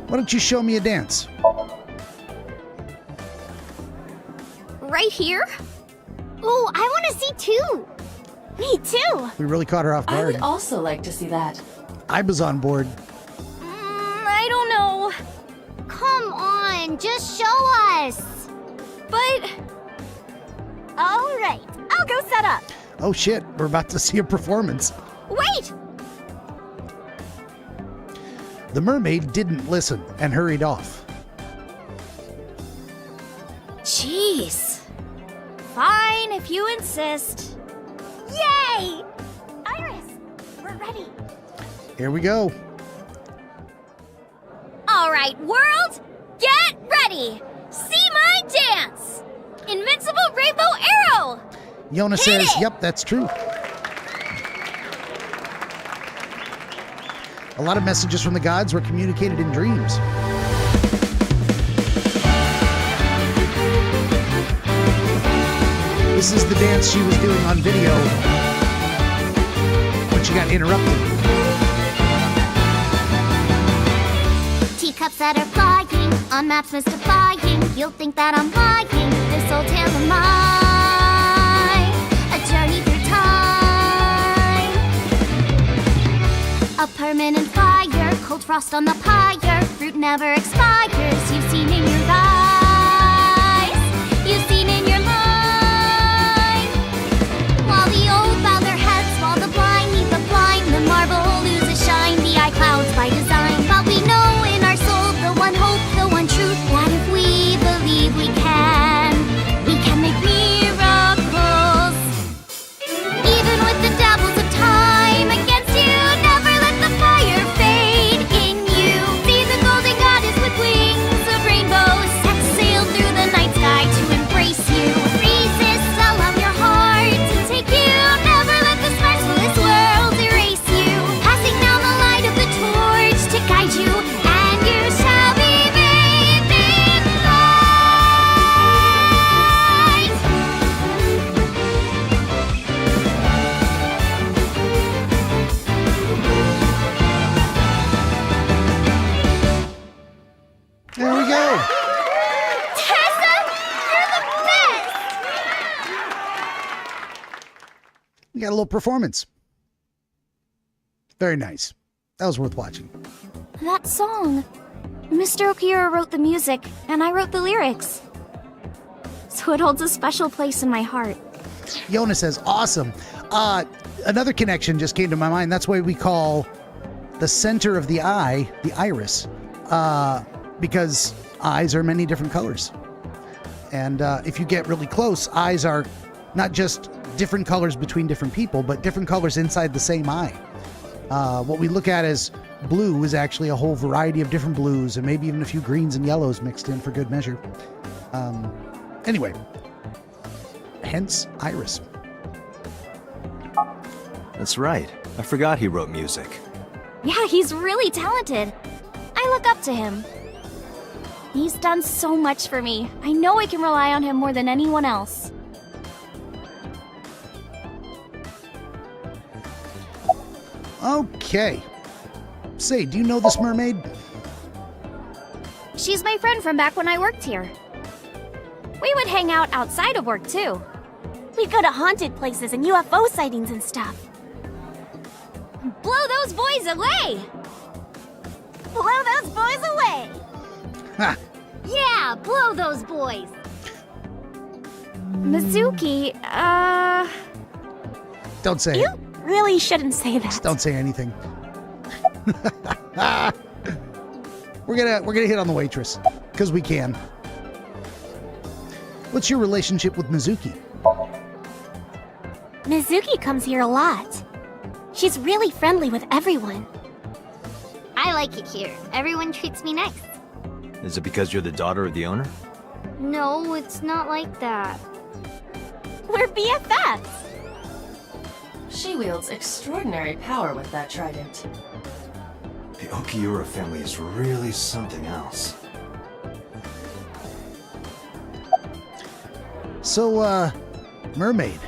Why don't you show me a dance? Right here? Ooh, I want to see too. Me too. We really caught her off I guard. would also like to see that. I was on board. I don't know. Come on, just show us. But... all right, I'll go set up. Oh shit, we're about to see a performance. Wait! The mermaid didn't listen and hurried off. Jeez. Fine, if you insist. Yay! Iris, we're ready. Here we go. All right, world, get ready. See my dance. Invincible Rainbow Arrow. Yona Hit says, it! yep, that's true. A lot of messages from the gods were communicated in dreams. This is the dance she was doing on video when she got interrupted. Teacups that are flying, on maps mystifying. You'll think that I'm lying. This old tale of mine, a journey through time. a permanent fire. Cold frost on the pyre. Fruit never expires. You've seen in your eyes. You've seen in your mind. While the old bow their heads, while the blind meet the blind, the marble loses shine. The eye clouds by design. But we know in our soul the one hope, the one truth, that if we believe we can make miracles. Even with the devils of time against you, never let the fire fade in you. See the golden goddess with wings of rainbows set sail through the night sky to embrace you. Resist, allow your heart to take you. Never let the sparks of this world erase you. Passing down the light of the torch to guide you, and you shall be made big light. There we go. Tessa, you're the best! We got a little performance. Very nice. That was worth watching. That song. Mr. Okiura wrote the music, and I wrote the lyrics. So it holds a special place in my heart. Yona says, awesome. Another connection just came to my mind. That's why we call the center of the eye the iris, because eyes are many different colors. And if you get really close, eyes are not just different colors between different people, but different colors inside the same eye. What we look at as blue is actually a whole variety of different blues, and maybe even a few greens and yellows mixed in for good measure. Anyway, hence iris. That's right. I forgot he wrote music. Yeah, he's really talented. I look up to him. He's done so much for me. I know I can rely on him more than anyone else. Okay. Say, do you know this mermaid? She's my friend from back when I worked here. We would hang out outside of work, too. We'd go to haunted places and UFO sightings and stuff. Blow those boys away! Blow those boys away! Ha! Yeah, blow those boys! Mizuki, Don't say You it. really shouldn't say that. Just don't say anything. We're gonna hit on the waitress, because we can. What's your relationship with Mizuki? Mizuki comes here a lot. She's really friendly with everyone. I like it here. Everyone treats me nice. Is it because you're the daughter of the owner? No, it's not like that. We're BFFs. She wields extraordinary power with that trident. The Okiura family is really something else. So, mermaid,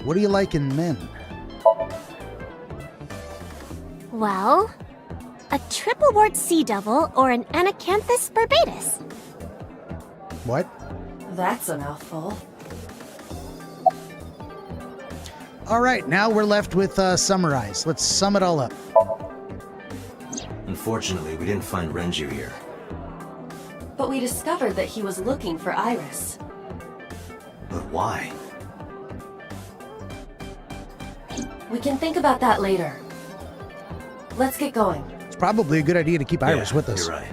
what do you like in men? Well, a triple wart sea devil or an Anacanthus barbatus. What? That's a mouthful. All right, now we're left with summarize. Let's sum it all up. Unfortunately, we didn't find Renju here. But we discovered that he was looking for Iris. But why? We can think about that later. Let's get going. It's probably a good idea to keep Iris with us. You're right.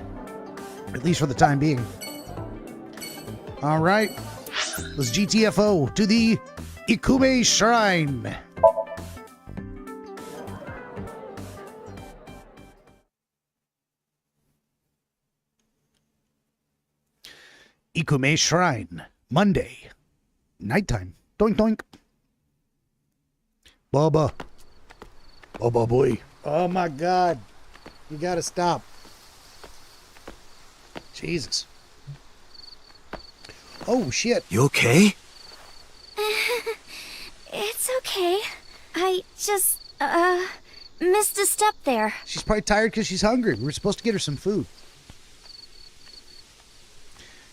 At least for the time being. All right, let's GTFO to the Ikume Shrine. Ikume Shrine, Monday, nighttime. Doink doink. Bubba. Bubba boy. Oh my God. You gotta stop. Jesus. Oh shit. You okay? it's okay. I just, missed a step there. She's probably tired because she's hungry. We were supposed to get her some food.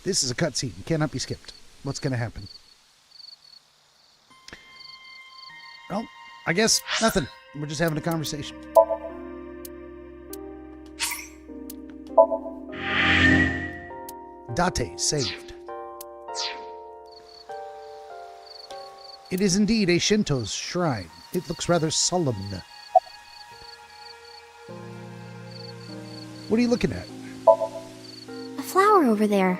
This is a cutscene. Cannot be skipped. What's going to happen? Well, I guess nothing. We're just having a conversation. Date saved. It is indeed a Shinto shrine. It looks rather solemn. What are you looking at? A flower over there.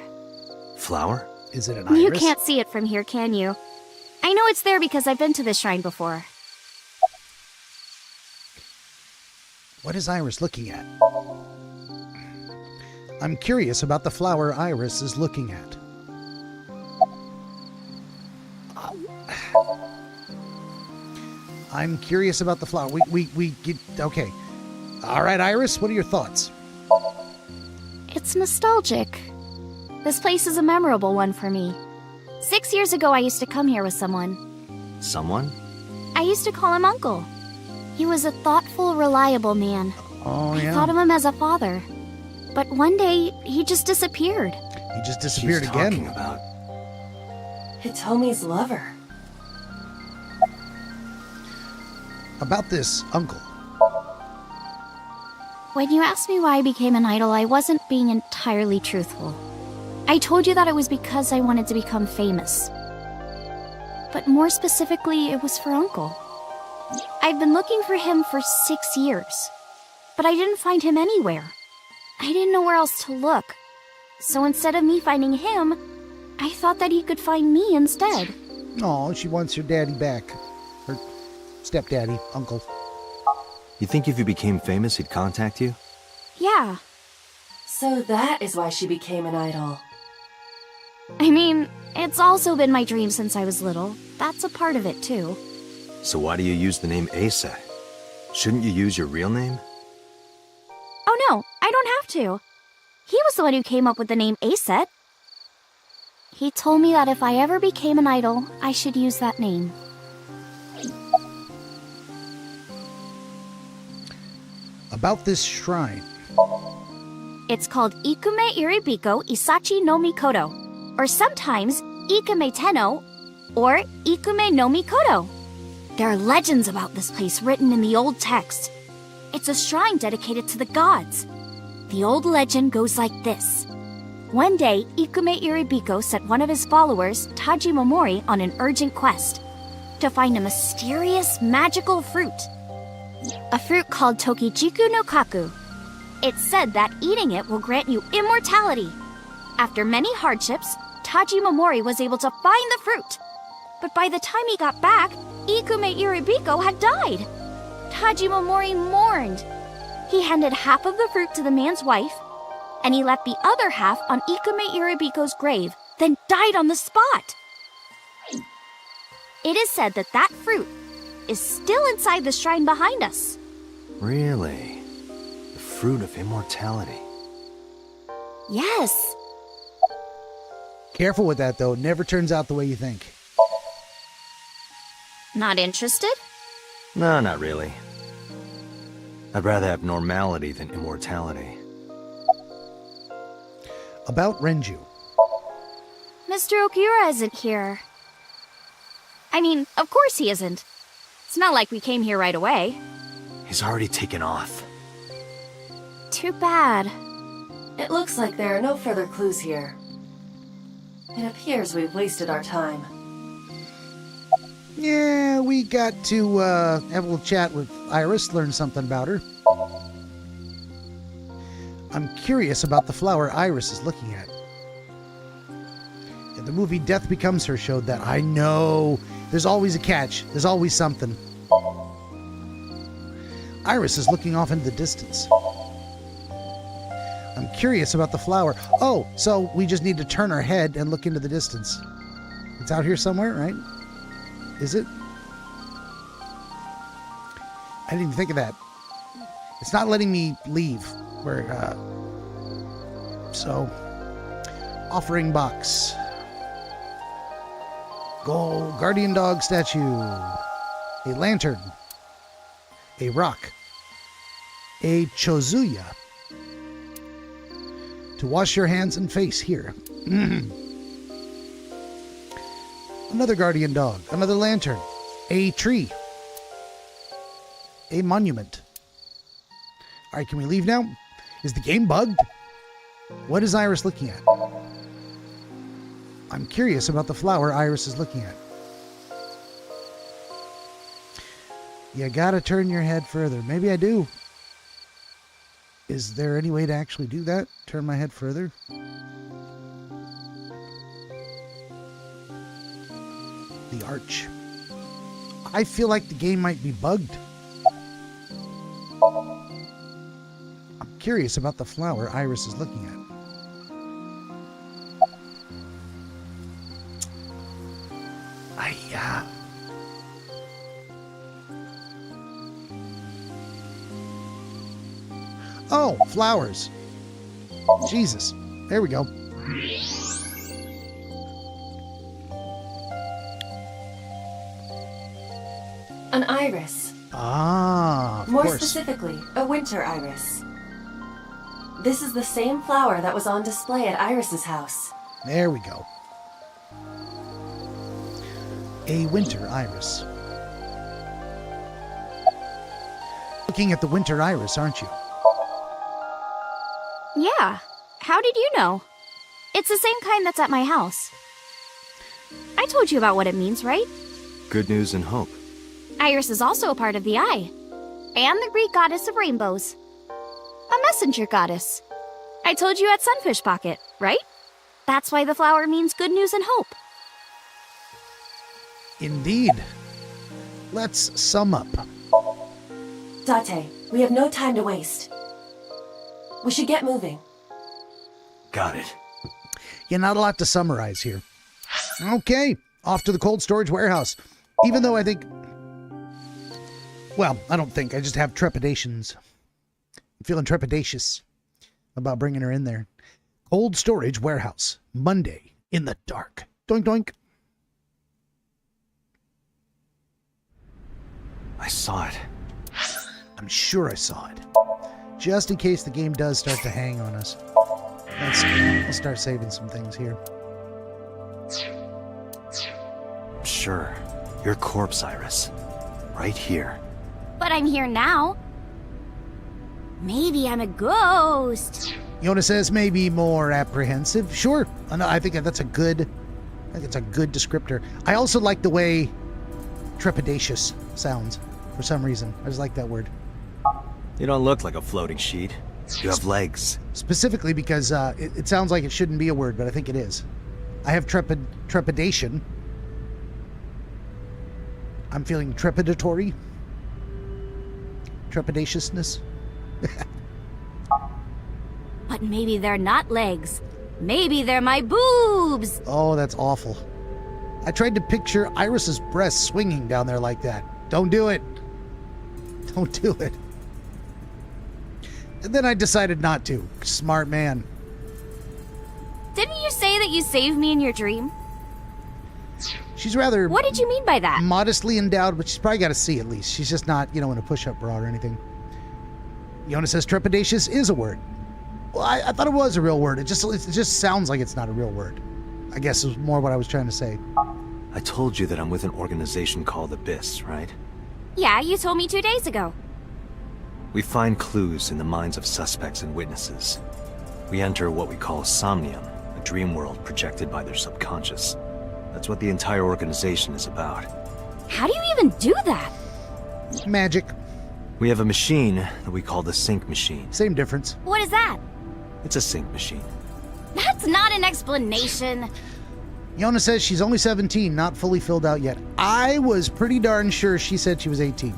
Flower? Is it an iris? You can't see it from here, can you? I know it's there because I've been to this shrine before. What is Iris looking at? I'm curious about the flower Iris is looking at. I'm curious about the flower. We get... Okay. All right, Iris, what are your thoughts? It's nostalgic. This place is a memorable one for me. 6 years ago, I used to come here with someone. Someone? I used to call him Uncle. He was a thoughtful, reliable man. Oh, yeah. I thought of him as a father. But one day, he just disappeared. He just disappeared She's again. talking about. Hitomi's lover. About this uncle. When you asked me why I became an idol, I wasn't being entirely truthful. I told you that it was because I wanted to become famous. But more specifically, it was for Uncle. I've been looking for him for 6 years, but I didn't find him anywhere. I didn't know where else to look. So instead of me finding him, I thought that he could find me instead. Oh, she wants her daddy back. Her stepdaddy, uncle. You think if you became famous, he'd contact you? Yeah. So that is why she became an idol. I mean, it's also been my dream since I was little. That's a part of it, too. So why do you use the name Asa? Shouldn't you use your real name? Oh no, I don't have to. He was the one who came up with the name Aset. He told me that if I ever became an idol, I should use that name. About this shrine. It's called Ikume Iribiko Isachi no Mikoto, or sometimes Ikume Tenno, or Ikume no Mikoto. There are legends about this place written in the old text. It's a shrine dedicated to the gods. The old legend goes like this. One day, Ikume Iribiko sent one of his followers, Taji Momori, on an urgent quest to find a mysterious magical fruit. A fruit called Tokijiku no Kaku. It's said that eating it will grant you immortality. After many hardships, Taji Momori was able to find the fruit. But by the time he got back, Ikume Iribiko had died. Taji Momori mourned. He handed half of the fruit to the man's wife, and he left the other half on Ikume Iribiko's grave, then died on the spot. It is said that that fruit is still inside the shrine behind us. Really? The fruit of immortality. Yes. Careful with that, though. It never turns out the way you think. Not interested? No, not really. I'd rather have normality than immortality. About Renju. Mr. Okiura isn't here. I mean, of course he isn't. It's not like we came here right away. He's already taken off. Too bad. It looks like there are no further clues here. It appears we've wasted our time. Yeah, we got to have a little chat with Iris, learn something about her. I'm curious about the flower Iris is looking at. And the movie Death Becomes Her showed that. I know. There's always a catch. There's always something. Iris is looking off into the distance. I'm curious about the flower. Oh, so we just need to turn our head and look into the distance. It's out here somewhere, right? Is it? I didn't even think of that. It's not letting me leave. So, offering box. Gold guardian dog statue. A lantern. A rock. A chozuya. To wash your hands and face here. Another guardian dog. Another lantern. A tree. a monument. All right, can we leave now? Is the game bugged? What is Iris looking at? I'm curious about the flower Iris is looking at. You gotta turn your head further. Maybe I do. Is there any way to actually do that? Turn my head further? The arch. I feel like the game might be bugged. I'm curious about the flower Iris is looking at. Oh, flowers. Jesus. There we go. An iris. Ah, of More course. specifically, a winter iris. This is the same flower that was on display at Iris's house. There we go. A winter iris. Looking at the winter iris, aren't you? Yeah. How did you know? It's the same kind that's at my house. I told you about what it means, right? Good news and hope. Iris is also a part of the eye. And the Greek goddess of rainbows. A messenger goddess. I told you at Sunfish Pocket, right? That's why the flower means good news and hope. Indeed. Let's sum up. Date, we have no time to waste. We should get moving. Got it. Yeah, not a lot to summarize here. Okay, off to the cold storage warehouse. Even though I think... Well, I don't think. I just have trepidations. I'm feeling trepidatious about bringing her in there. Cold storage warehouse. Monday in the dark. Doink, doink. I saw it. I'm sure I saw it. Just in case the game does start to hang on us. Let's start saving some things here. Sure. Your corpse, Iris. Right here. But I'm here now. Maybe I'm a ghost. Yona says maybe more apprehensive. Sure. I think that's a good... I think it's a good descriptor. I also like the way trepidatious sounds for some reason. I just like that word. You don't look like a floating sheet. You have legs. Specifically because it sounds like it shouldn't be a word, but I think it is. I have trepidation. I'm feeling trepidatory. Trepidatiousness. But maybe they're not legs. Maybe they're my boobs. Oh, that's awful. I tried to picture Iris's breasts swinging down there like that. Don't do it. Don't do it. And then I decided not to. Smart man. Didn't you say that you saved me in your dream? She's rather... What did you mean by that? Modestly endowed, but she's probably got a C at least. She's just not, in a push-up bra or anything. Yona says trepidatious is a word. Well, I thought it was a real word. It just sounds like it's not a real word. I guess is more what I was trying to say. I told you that I'm with an organization called Abyss, right? Yeah, you told me 2 days ago. We find clues in the minds of suspects and witnesses. We enter what we call Somnium, a dream world projected by their subconscious. That's what the entire organization is about. How do you even do that? Magic. We have a machine that we call the sync machine. Same difference. What is that? It's a sync machine. That's not an explanation. Yona says she's only 17, not fully filled out yet. I was pretty darn sure she said she was 18.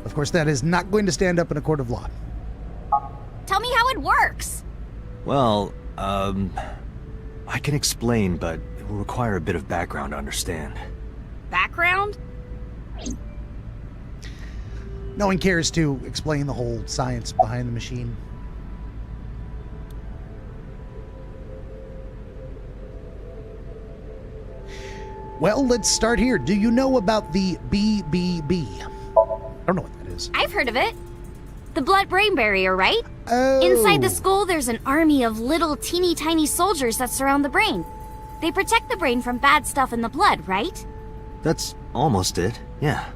Of course, that is not going to stand up in a court of law. Tell me how it works. Well, I can explain, but it will require a bit of background to understand. Background? No one cares to explain the whole science behind the machine. Well, let's start here. Do you know about the BBB? I don't know what that is. I've heard of it. The blood-brain barrier, right? Oh. Inside the skull, there's an army of little teeny tiny soldiers that surround the brain. They protect the brain from bad stuff in the blood, right? That's almost it, yeah.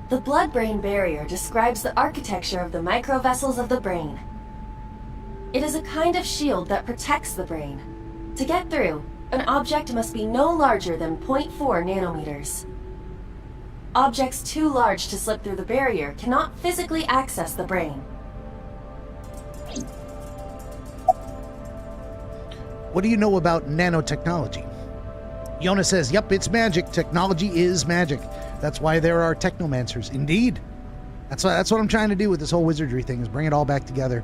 The blood-brain barrier describes the architecture of the microvessels of the brain. It is a kind of shield that protects the brain. To get through, an object must be no larger than 0.4 nanometers. Objects too large to slip through the barrier cannot physically access the brain. What do you know about nanotechnology? Yona says, yep, it's magic. Technology is magic. That's why there are technomancers. Indeed. That's what I'm trying to do with this whole wizardry thing, is bring it all back together.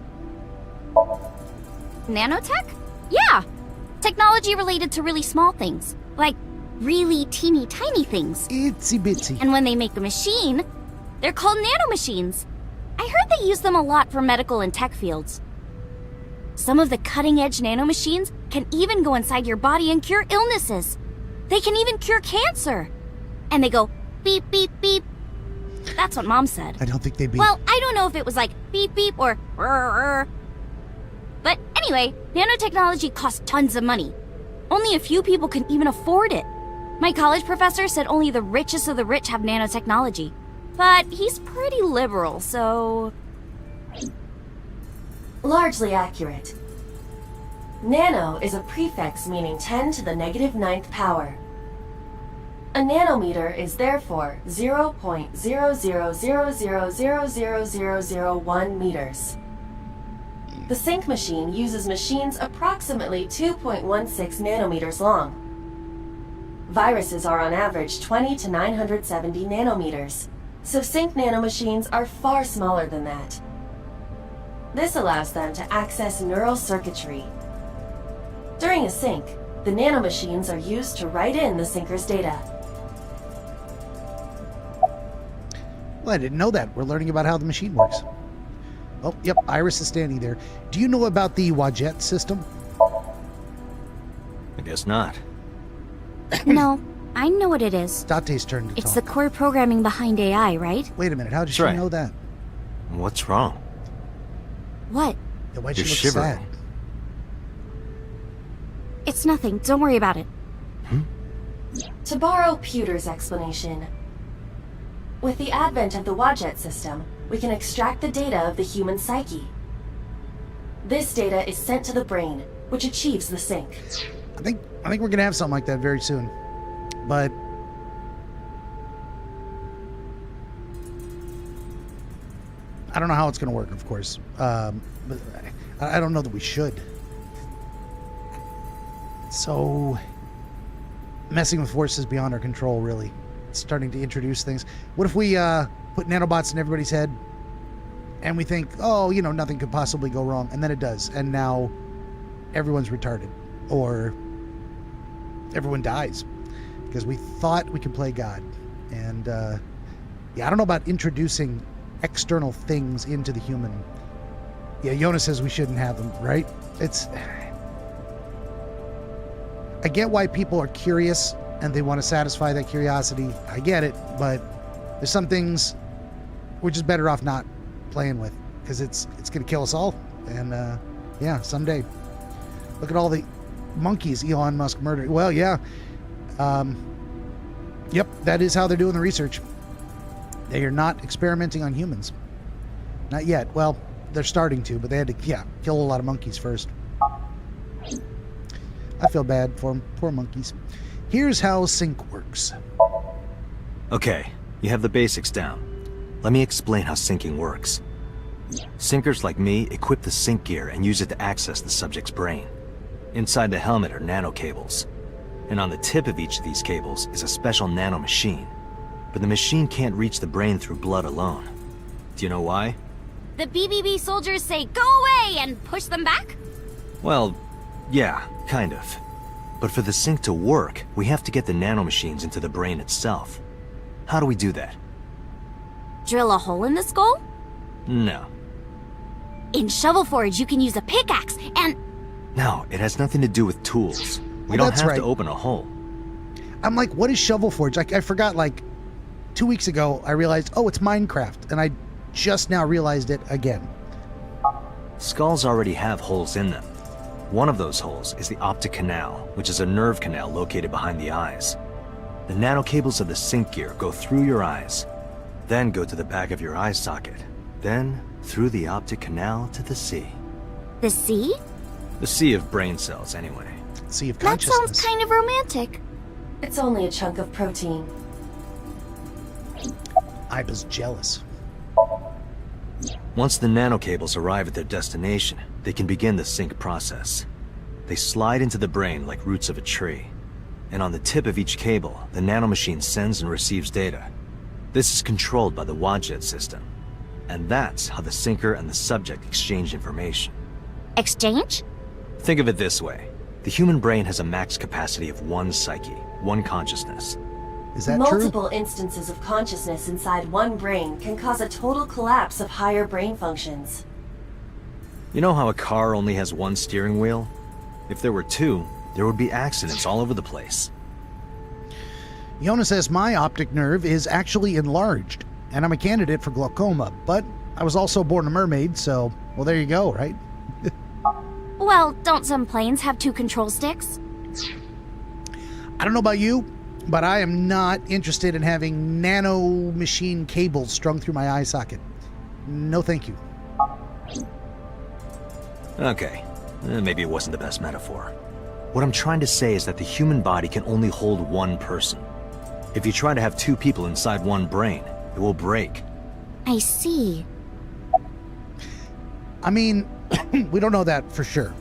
Nanotech? Yeah! Technology related to really small things. Like really teeny tiny things. Itsy bitsy. And when they make a machine, they're called nanomachines. I heard they use them a lot for medical and tech fields. Some of the cutting-edge nanomachines can even go inside your body and cure illnesses. They can even cure cancer. And they go beep, beep, beep. That's what Mom said. I don't think they beep. Well, I don't know if it was like beep, beep or rrr. But anyway, nanotechnology costs tons of money. Only a few people can even afford it. My college professor said only the richest of the rich have nanotechnology. But he's pretty liberal, so... Largely accurate. Nano is a prefix meaning 10 to the negative 9th power. A nanometer is therefore 0.0000000001 meters. The sync machine uses machines approximately 2.16 nanometers long. Viruses are on average 20 to 970 nanometers, so sync nanomachines are far smaller than that. This allows them to access neural circuitry. During a sync, the nanomachines are used to write in the syncer's data. Well, I didn't know that. We're learning about how the machine works. Oh, yep, Iris is standing there. Do you know about the Wadjet system? I guess not. No, I know what it is. Date's turn to It's talk. the core programming behind AI, right? Wait a minute, how did she right. know that? What's wrong? What? Yeah, why'd You're she look shivering. sad? It's nothing. Don't worry about it. To borrow Pewter's explanation, with the advent of the Wadjet system, we can extract the data of the human psyche. This data is sent to the brain, which achieves the sync. I think we're gonna have something like that very soon. But I don't know how it's gonna work, of course. But I don't know that we should. So messing with forces beyond our control, really. It's starting to introduce things. What if we put nanobots in everybody's head and we think, oh, you know, nothing could possibly go wrong, and then it does, and now everyone's retarded, or everyone dies because we thought we could play God. And yeah, I don't know about introducing external things into the human. Yeah, Yona says we shouldn't have them, right? I get why people are curious and they want to satisfy that curiosity. I get it, but there's some things we're just better off not playing with, because it's going to kill us all. And yeah, someday. Look at all the monkeys Elon Musk murdered. Well, yeah. Yep, that is how they're doing the research. They are not experimenting on humans. Not yet. Well, they're starting to, but they had to, kill a lot of monkeys first. I feel bad for them. Poor monkeys. Here's how sync works. Okay, you have the basics down. Let me explain how syncing works. Syncers like me equip the sync gear and use it to access the subject's brain. Inside the helmet are nanocables. And on the tip of each of these cables is a special nanomachine. But the machine can't reach the brain through blood alone. Do you know why? The BBB soldiers say, go away, and push them back? Well, yeah, kind of. But for the sync to work, we have to get the nanomachines into the brain itself. How do we do that? Drill a hole in the skull? No. In Shovel Forge, you can use a pickaxe and... No, it has nothing to do with tools. We Oh, don't that's have right. to open a hole. I'm like, what is Shovel Forge? I forgot, like, 2 weeks ago, I realized, oh, it's Minecraft. And I just now realized it again. Skulls already have holes in them. One of those holes is the optic canal, which is a nerve canal located behind the eyes. The nanocables of the sync gear go through your eyes. Then go to the back of your eye socket. Then, through the optic canal to the sea. The sea? The sea of brain cells, anyway. Sea of That consciousness. sounds kind of romantic. It's only a chunk of protein. I was jealous. Once the nanocables arrive at their destination, they can begin the sync process. They slide into the brain like roots of a tree. And on the tip of each cable, the nanomachine sends and receives data. This is controlled by the Wadjet system. And that's how the syncer and the subject exchange information. Exchange? Think of it this way. The human brain has a max capacity of one psyche, one consciousness. Is that Multiple instances of consciousness inside one brain can cause a total collapse of higher brain functions. You know how a car only has one steering wheel? If there were two, there would be accidents all over the place. true? Yona says my optic nerve is actually enlarged, and I'm a candidate for glaucoma, but I was also born a mermaid, so, well, there you go, right? Well, don't some planes have 2 control sticks? I don't know about you, but I am not interested in having nano machine cables strung through my eye socket. No thank you. Okay, maybe it wasn't the best metaphor. What I'm trying to say is that the human body can only hold one person. If you try to have 2 people inside one brain, it will break. I see. I mean, we don't know that for sure.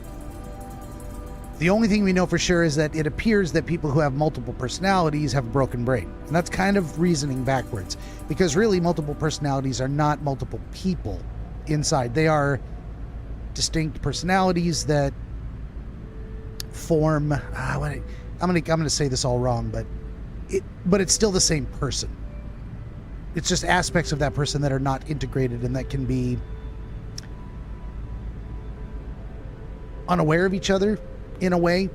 The only thing we know for sure is that it appears that people who have multiple personalities have a broken brain. And that's kind of reasoning backwards. Because really, multiple personalities are not multiple people inside. They are distinct personalities that form... I'm gonna say this all wrong, but it's still the same person. It's just aspects of that person that are not integrated and that can be unaware of each other in a way.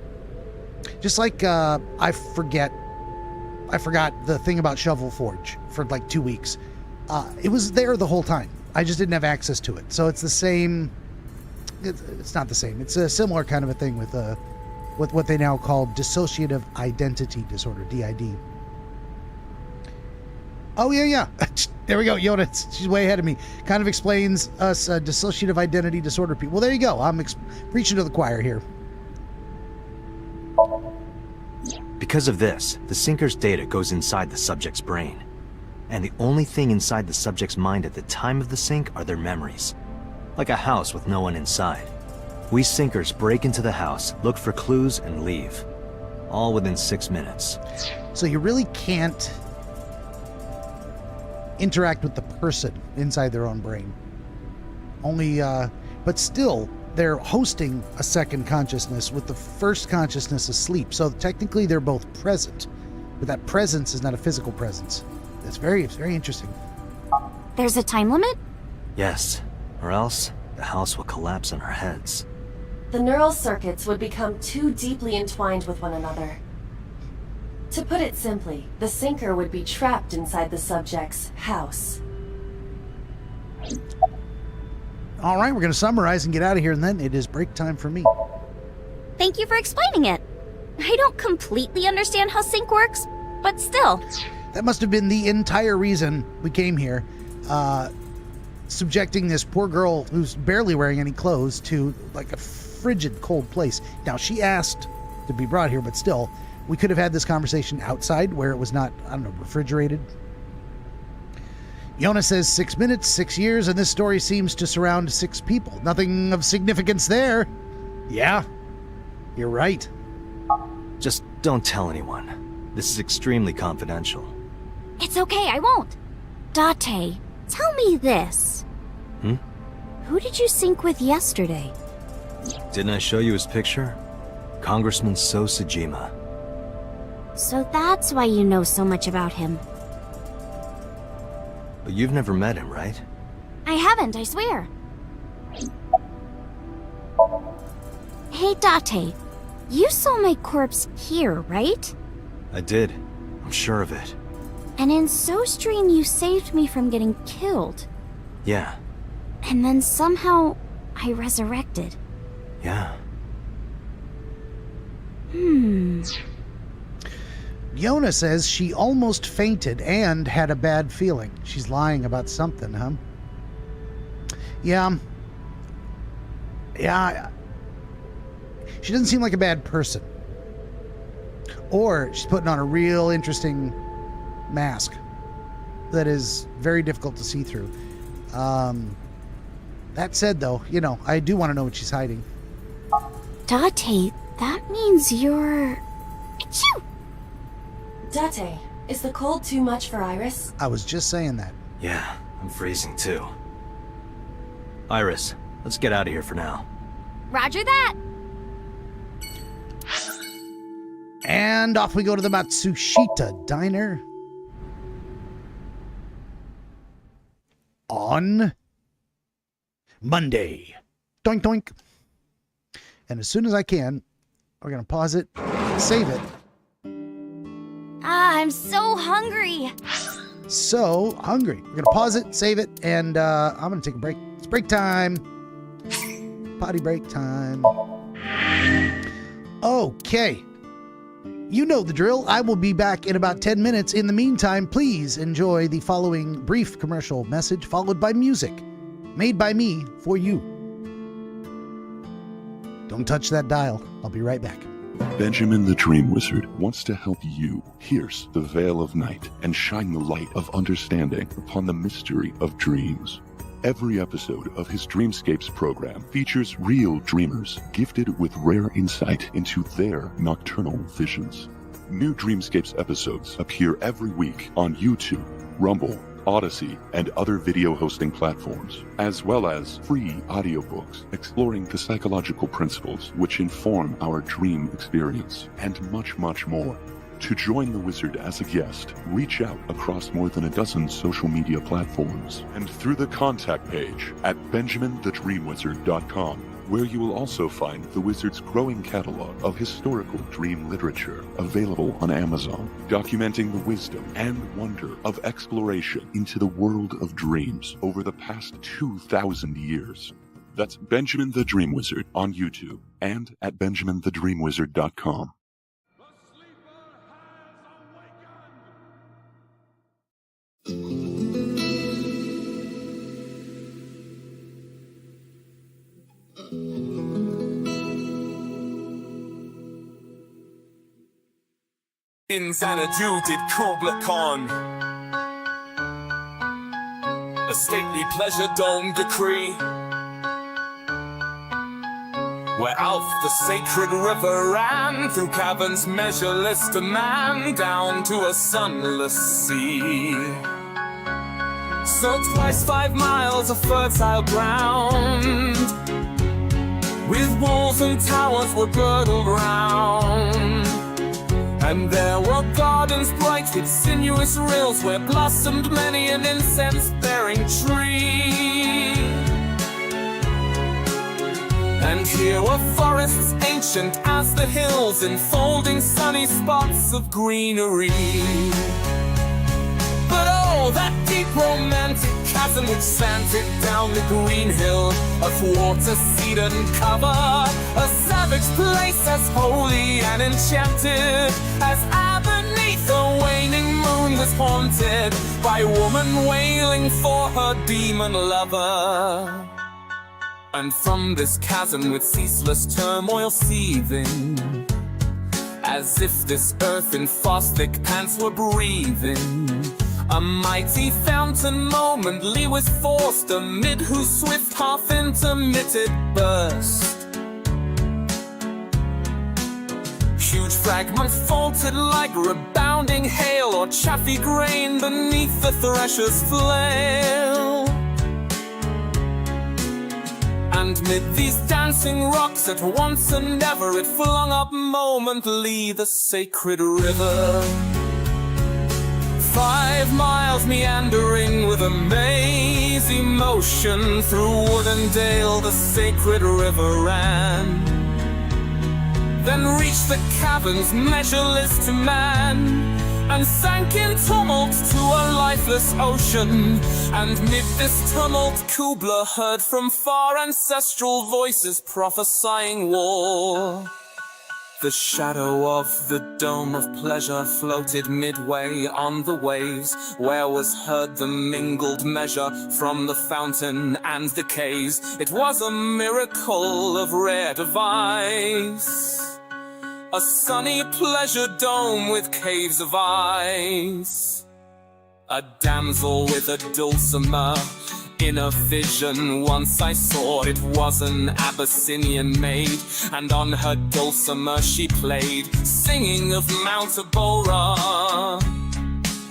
Just like I forgot the thing about Shovel Forge for like 2 weeks. It was there the whole time. I just didn't have access to it. So it's the same. It's not the same. It's a similar kind of a thing with what they now call dissociative identity disorder, DID. Oh yeah. There we go. Yoda, she's way ahead of me. Kind of explains us dissociative identity disorder people. Well, there you go. I'm preaching to the choir here. Because of this, the syncer's data goes inside the subject's brain. And the only thing inside the subject's mind at the time of the sync are their memories. Like a house with no one inside. We syncers break into the house, look for clues, and leave. All within 6 minutes. So you really can't interact with the person inside their own brain. Only, but still, they're hosting a second consciousness with the first consciousness asleep. So technically they're both present, but that presence is not a physical presence. It's very interesting. There's a time limit? Yes, or else the house will collapse on our heads. The neural circuits would become too deeply entwined with one another. To put it simply, the syncer would be trapped inside the subject's house. All right, we're going to summarize and get out of here, and then it is break time for me. Thank you for explaining it. I don't completely understand how sync works, but still. That must have been the entire reason we came here. Subjecting this poor girl who's barely wearing any clothes to like a frigid cold place. Now, she asked to be brought here, but still, we could have had this conversation outside where it was not, I don't know, refrigerated. Yona says 6 minutes, 6 years, and this story seems to surround 6 people. Nothing of significance there. Yeah, you're right. Just don't tell anyone. This is extremely confidential. It's okay, I won't. Date, tell me this. Who did you sync with yesterday? Didn't I show you his picture? Congressman So Sejima. So that's why you know so much about him. But you've never met him, right? I haven't, I swear. Hey, Date, you saw my corpse here, right? I did. I'm sure of it. And in SoStream you saved me from getting killed. Yeah. And then somehow I resurrected. Yeah. Yona Yona says she almost fainted and had a bad feeling. She's lying about something, huh? Yeah. She doesn't seem like a bad person. Or she's putting on a real interesting mask that is very difficult to see through. That said, though, you know, I do want to know what she's hiding. Date, that means you're... Achoo! Date, is the cold too much for Iris? I was just saying that. Yeah, I'm freezing too. Iris, let's get out of here for now. Roger that! And off we go to the Matsushita Diner. On Monday. Doink, doink. And as soon as I can, we're going to pause it, save it. I'm so hungry. So hungry. We're going to pause it, save it, and I'm going to take a break. It's break time. Potty break time. Okay. You know the drill. I will be back in about 10 minutes. In the meantime, please enjoy the following brief commercial message followed by music made by me for you. Don't touch that dial. I'll be right back. Benjamin the DreamWizard wants to help you pierce the veil of night and shine the light of understanding upon the mystery of dreams. Every episode of his Dreamscapes program features real dreamers gifted with rare insight into their nocturnal visions. New Dreamscapes episodes appear every week on YouTube, Rumble, Odyssey, and other video hosting platforms, as well as free audiobooks exploring the psychological principles which inform our dream experience, and much, much more. To join the Wizard as a guest, reach out across more than a dozen social media platforms and through the contact page at benjaminthedreamwizard.com, where you will also find the Wizard's growing catalog of historical dream literature available on Amazon, documenting the wisdom and wonder of exploration into the world of dreams over the past 2,000 years. That's Benjamin the Dream Wizard on YouTube and at benjaminthedreamwizard.com. Insanity did Kubla Khan. A stately pleasure dome decree, where Alf the sacred river ran through caverns measureless to man, down to a sunless sea. So twice 5 miles of fertile ground, with walls and towers were girdled round. And there were gardens bright with sinuous rills, where blossomed many an incense-bearing tree. And here were forests ancient as the hills, enfolding sunny spots of greenery. But oh, that deep romantic chasm which slanted down the green hill, athwart a cedarn cover, a savage place as holy and enchanted as beneath a waning moon was haunted by a woman wailing for her demon lover. And from this chasm with ceaseless turmoil seething, as if this earth in frost thick pants were breathing, a mighty fountain momently was forced, amid whose swift half-intermitted burst huge fragments faltered like rebounding hail, or chaffy grain beneath the thresher's flail. And mid these dancing rocks at once and ever it flung up momently the sacred river. 5 miles meandering with a mazy motion, through wood and dale the sacred river ran, then reached the caverns measureless to man, and sank in tumult to a lifeless ocean. And mid this tumult Kubla heard from far ancestral voices prophesying war. The shadow of the dome of pleasure floated midway on the waves, where was heard the mingled measure from the fountain and the caves. It was a miracle of rare device, a sunny pleasure dome with caves of ice. A damsel with a dulcimer in a vision once I saw. It was an Abyssinian maid, and on her dulcimer she played, singing of Mount Abora.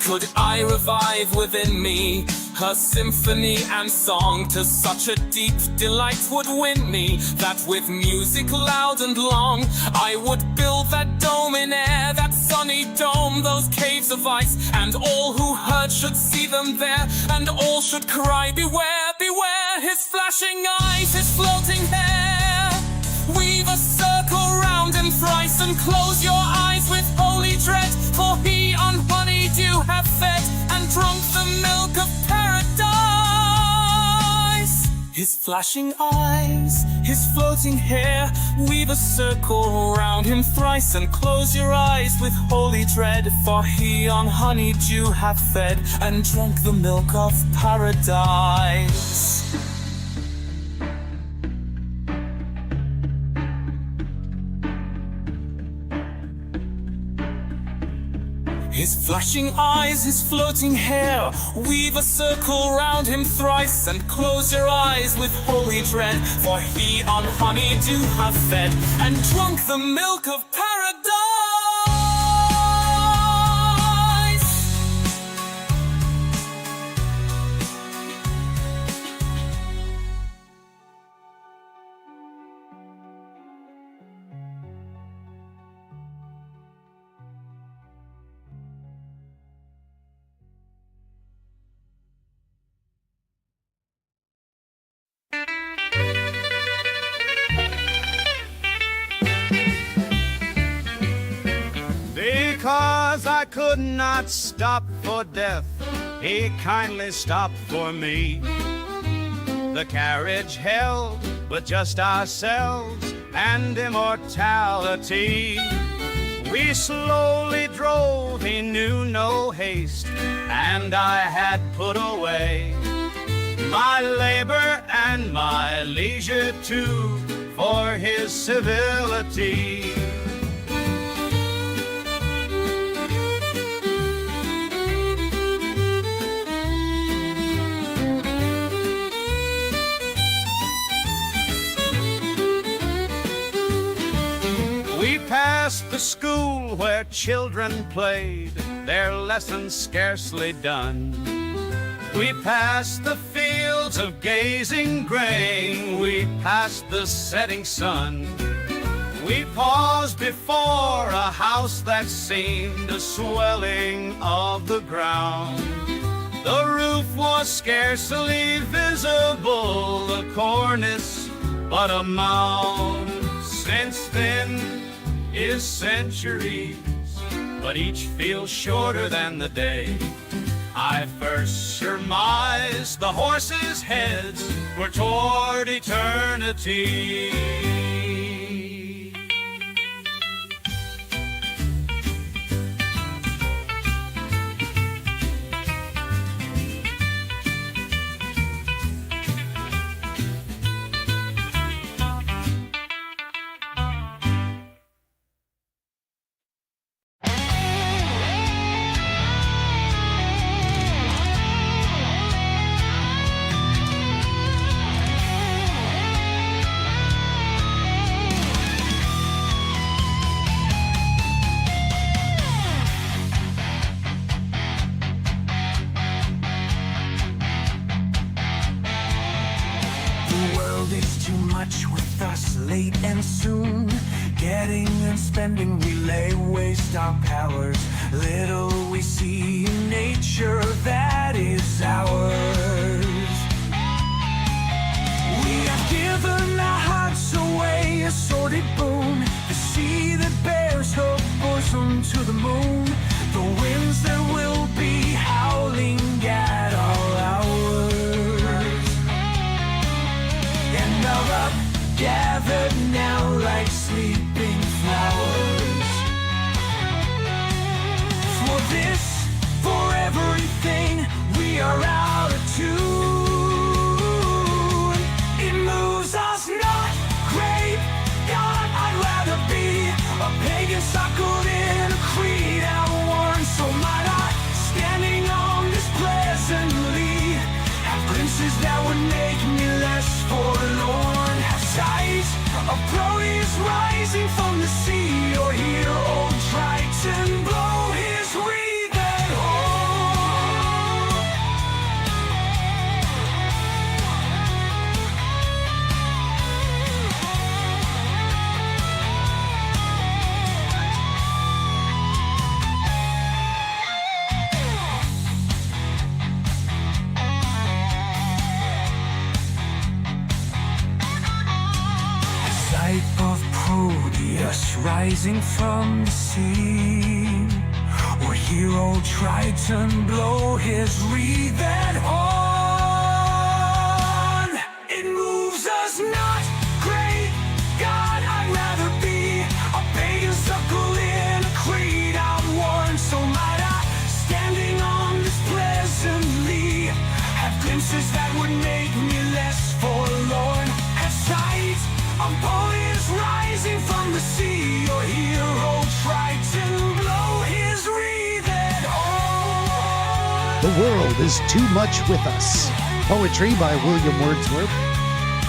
Could I revive within me her symphony and song? To such a deep delight would win me, that with music loud and long I would build that dome in air, that sunny dome, those caves of ice, and all who heard should see them there, and all should cry, beware, beware, his flashing eyes, his floating hair. Weave a circle round him thrice, and close your eyes with holy dread, for he on honeydew hath fed, and drunk the milk of paradise. His flashing eyes, his floating hair, weave a circle round him thrice, and close your eyes with holy dread, for he on honeydew hath fed, and drunk the milk of paradise. His flashing eyes, his floating hair, weave a circle round him thrice, and close your eyes with holy dread, for he on honeydew hath fed, and drunk the milk of paradise. Because I could not stop for death, he kindly stopped for me. The carriage held with just ourselves and immortality. We slowly drove, he knew no haste, and I had put away my labor and my leisure too for his civility. Past the school where children played, their lessons scarcely done. We passed the fields of gazing grain, we passed the setting sun. We paused before a house that seemed a swelling of the ground. The roof was scarcely visible, the cornice but a mound. Since then is centuries, but each feels shorter than the day. I first surmised the horses' heads were toward eternity. Late and soon, getting and spending, we lay waste our powers. Little we see in nature that is ours. We have given our hearts away, a sordid boon, the sea that bears her bosom to the moon, the winds that will be howling at all hours. And now up gathered now like sleeping flowers. encircled in a creed outworn. So might I, standing on this pleasantly, have glimpses that would make me less forlorn. Have sight of Proteus rising from the sea, or hear old Triton blow his wreathed horn. Sight of Proteus rising from the sea, or hear old Triton blow his wreathed horn. It moves us not, great God, I'd rather be a pagan suckle in a creed outworn. So might I, standing on this pleasantly, have glimpses that would make me less forlorn. Have sight of Proteus rising from the sea, or hear old Triton blow his wreathed horn. The World is Too Much With Us. Poetry by William Wordsworth.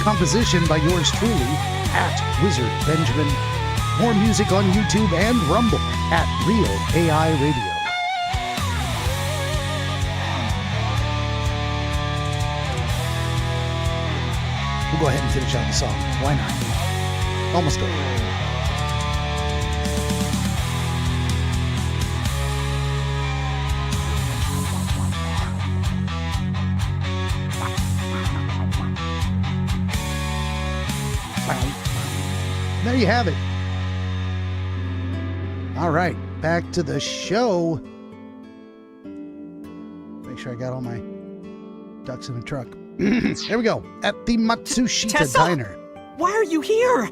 Composition by yours truly, @Wizard Benjamin. More music on YouTube and Rumble @Real AI Radio. We'll go ahead and finish out the song. Why not? Almost over. There you have it. All right, back to the show. Make sure I got all my ducks in the truck. There we go. At the Matsushita Tessa? Diner. Why are you here?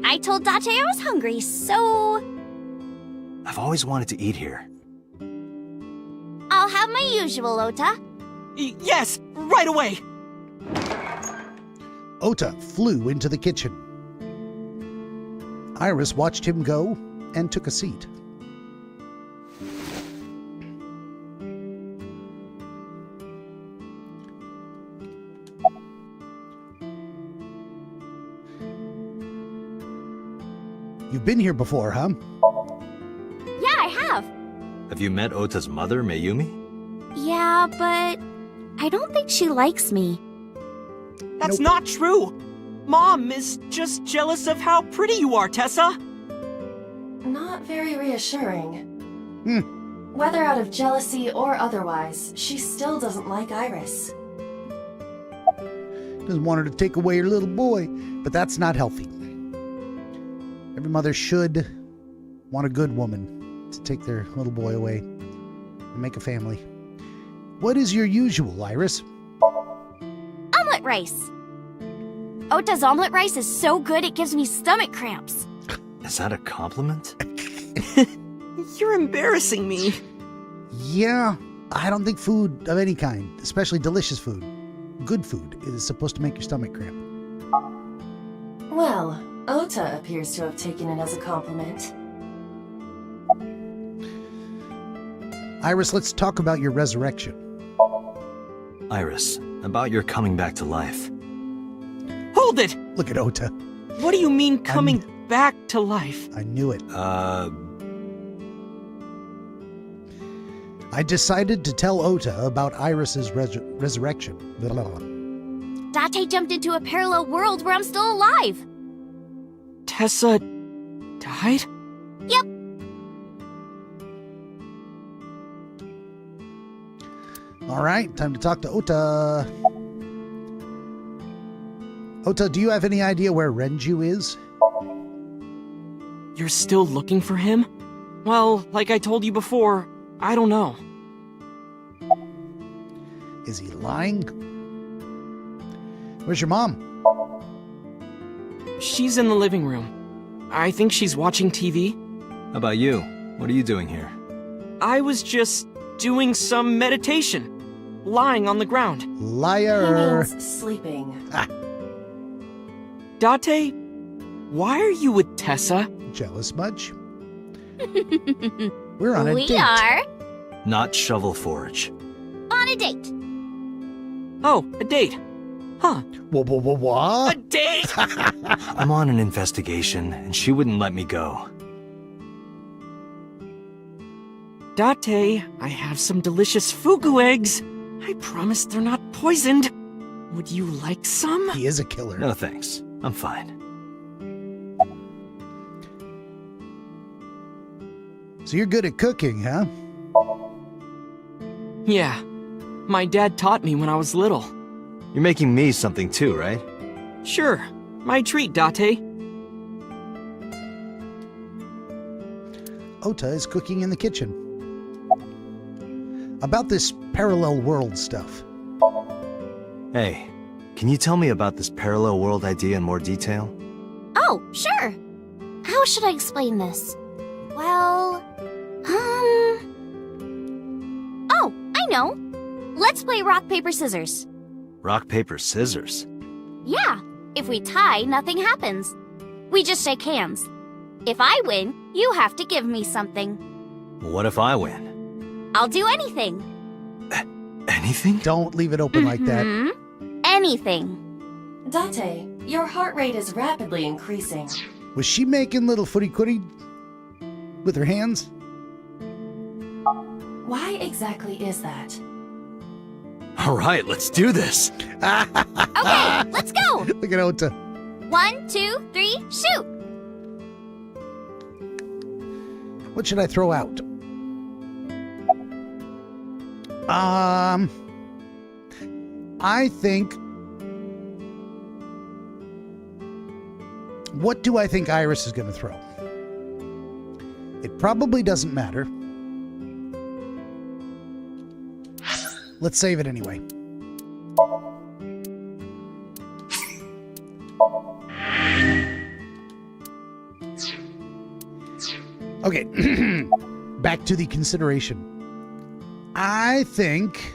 I told Date I was hungry, so I've always wanted to eat here. I'll have my usual, Ota. Yes, right away. Ota flew into the kitchen. Iris watched him go and took a seat. You've been here before, huh? Yeah, I have. Have you met Ota's mother, Mayumi? Yeah, but I don't think she likes me. That's not true. Mom is just jealous of how pretty you are, Tessa. Not very reassuring. Whether out of jealousy or otherwise, she still doesn't like Iris. Doesn't want her to take away her little boy, but that's not healthy. Every mother should want a good woman to take their little boy away and make a family. What is your usual, Iris? Omelet rice. Ota's omelet rice is so good it gives me stomach cramps. Is that a compliment? You're embarrassing me. Yeah, I don't think food of any kind, especially delicious food, good food, is supposed to make your stomach cramp. Well, Ota appears to have taken it as a compliment. Iris, let's talk about your resurrection. Iris, about your coming back to life. Hold it! Look at Ota. What do you mean coming back to life? I knew it. I decided to tell Ota about Iris's resurrection. Blah, blah, blah. Date jumped into a parallel world where I'm still alive. Tessa died? Yep. All right, time to talk to Ota. Ota, do you have any idea where Renju is? You're still looking for him? Well, like I told you before, I don't know. Is he lying? Where's your mom? She's in the living room. I think she's watching TV. How about you? What are you doing here? I was just doing some meditation, lying on the ground. Liar. He means sleeping. Date, why are you with Tessa? jealous much. We're on a date. We are Not shovel forage. on a date. Oh, a date. Huh. What? A date? I'm on an investigation, and she wouldn't let me go. Date, I have some delicious fugu eggs. I promise they're not poisoned. Would you like some? He is a killer. No thanks. I'm fine. So you're good at cooking, huh? Yeah. My dad taught me when I was little. You're making me something too, right? Sure. My treat, Date. Ota is cooking in the kitchen. About this parallel world stuff. Hey, can you tell me about this parallel world idea in more detail? Oh, sure. How should I explain this? Well, Oh, I know. Let's play rock, paper, scissors. Rock, paper, scissors. Yeah, if we tie, nothing happens. We just shake hands. If I win, you have to give me something. What if I win? I'll do anything. Anything? Don't leave it open like that. Anything. Date, your heart rate is rapidly increasing. Was she making little footy-cooty with her hands? Why exactly is that? All right, let's do this. Okay, let's go. Look at Ota. 1, 2, 3, shoot. What should I throw out? I think... What do I think Iris is going to throw? It probably doesn't matter. Let's save it anyway. Okay, back to the consideration. I think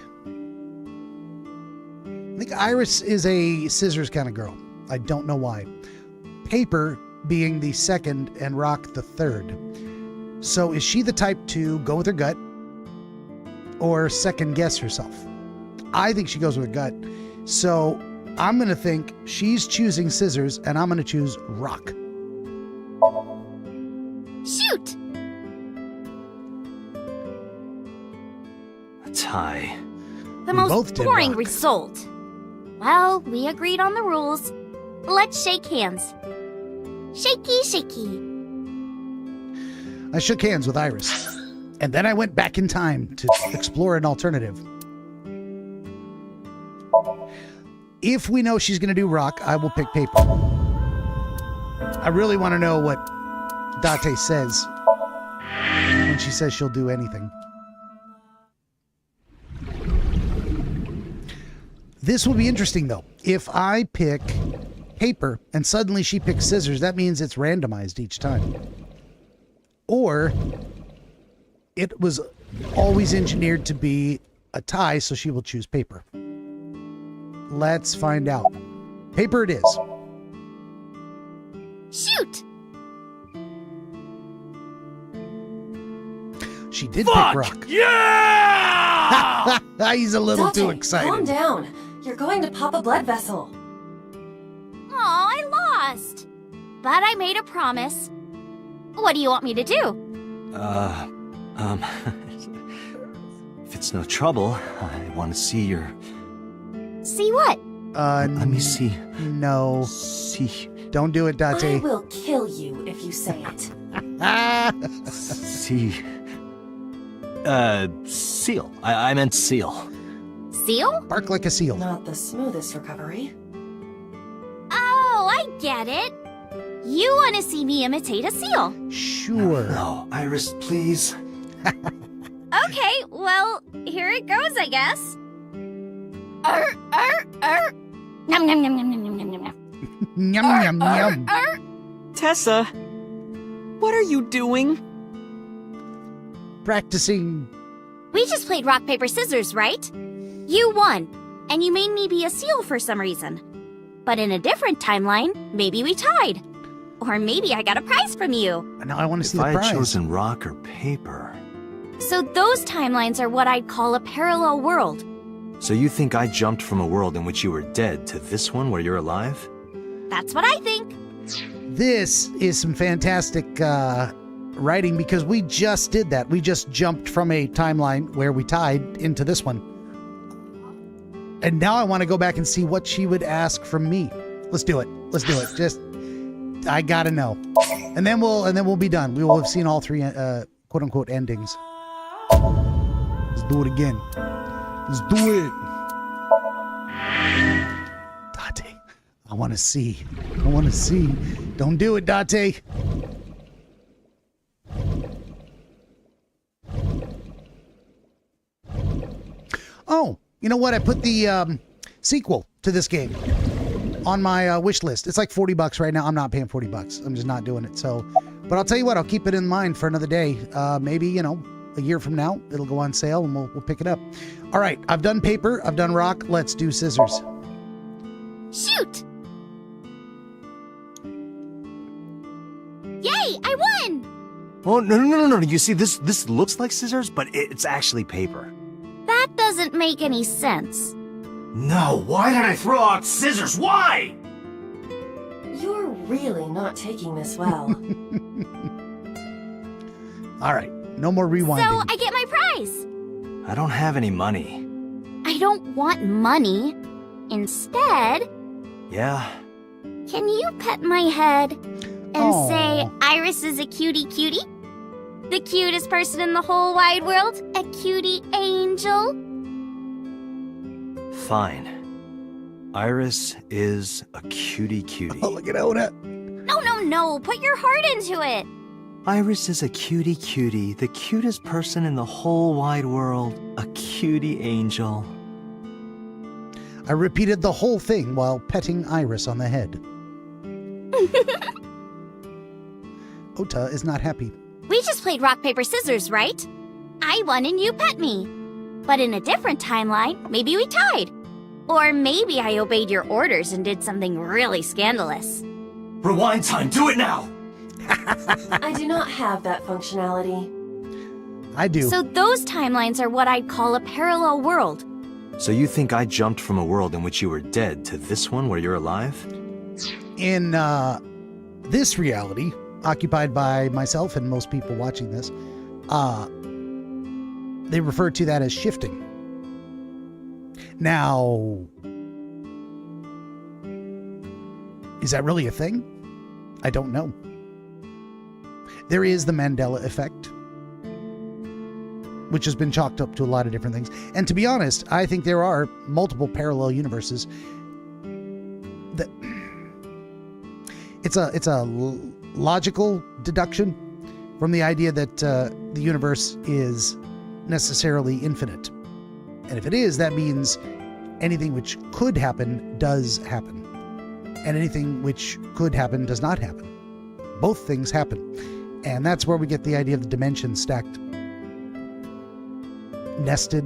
Iris is a scissors kind of girl. I don't know why. Paper being the second and rock the third. So is she the type to go with her gut or second guess herself? I think she goes with her gut. So I'm going to think she's choosing scissors and I'm going to choose rock. Shoot. A tie. The We most both did boring rock. result. Well, we agreed on the rules. Let's shake hands. Shaky, shaky. I shook hands with Iris. And then I went back in time to explore an alternative. If we know she's going to do rock, I will pick paper. I really want to know what Date says when she says she'll do anything. This will be interesting, though. If I pick paper and suddenly she picks scissors, that means it's randomized each time. Or it was always engineered to be a tie, so she will choose paper. Let's find out. Paper it is. Shoot. She did pick rock. Yeah! He's a little Date, too excited. calm down. You're going to pop a blood vessel. Aw, I lost. But I made a promise. What do you want me to do? If it's no trouble, I want to see your... See what? Let me see. No. See. Don't do it, I Date. will kill you if you say it. See. Seal. I meant seal. Seal? Bark like a seal. Not the smoothest recovery. Oh, I get it. You want to see me imitate a seal. Sure. No, Iris, please. Okay, well, here it goes, I guess. Nom nom nom nom nom nom nom nom. Yum, yum, yum. Tessa, what are you doing? Practicing. We just played rock, paper, scissors, right? You won, and you made me be a seal for some reason. But in a different timeline, maybe we tied. Or maybe I got a prize from you. Now I want to see If the I prize. had chosen rock or paper... So those timelines are what I'd call a parallel world. So you think I jumped from a world in which you were dead to this one where you're alive? That's what I think. This is some fantastic writing because we just did that. We just jumped from a timeline where we tied into this one. And now I want to go back and see what she would ask from me. Let's do it. Let's do it. Just, I gotta know. And then we'll be done. We will have seen all three quote unquote endings. Let's do it again. Let's do it. Date. I want to see. I want to see. Don't do it, Date. Oh, you know what? I put the sequel to this game on my wish list. It's like $40 right now. I'm not paying $40. I'm just not doing it. So, but I'll tell you what, I'll keep it in mind for another day. Maybe, you know, a year from now, it'll go on sale and we'll pick it up. All right, I've done paper. I've done rock. Let's do scissors. Shoot! Yay! I won! Oh, no. You see, this looks like scissors, but it's actually paper. That doesn't make any sense. No, why did I throw out scissors? Why? You're really not taking this well. All right, no more rewinding. So I get my prize. I don't have any money. I don't want money. Instead, Yeah? can you pet my head and Aw. say Iris is a cutie cutie? The cutest person in the whole wide world? A cutie angel? Fine. Iris is a cutie cutie. Oh, look at Oda. No. Put your heart into it. Iris is a cutie cutie, the cutest person in the whole wide world, a cutie angel. I repeated the whole thing while petting Iris on the head. Ota is not happy. We just played rock, paper, scissors, right? I won and you pet me. But in a different timeline, maybe we tied. Or maybe I obeyed your orders and did something really scandalous. Rewind time, do it now! I do not have that functionality. I do. So those timelines are what I'd call a parallel world. So you think I jumped from a world in which you were dead to this one where you're alive? In this reality, occupied by myself and most people watching this, they refer to that as shifting. Now, is that really a thing? I don't know. There is the Mandela effect, which has been chalked up to a lot of different things. And to be honest, I think there are multiple parallel universes that it's a logical deduction from the idea that the universe is necessarily infinite. And if it is, that means anything which could happen does happen. And anything which could happen does not happen. Both things happen. And that's where we get the idea of the dimensions stacked, nested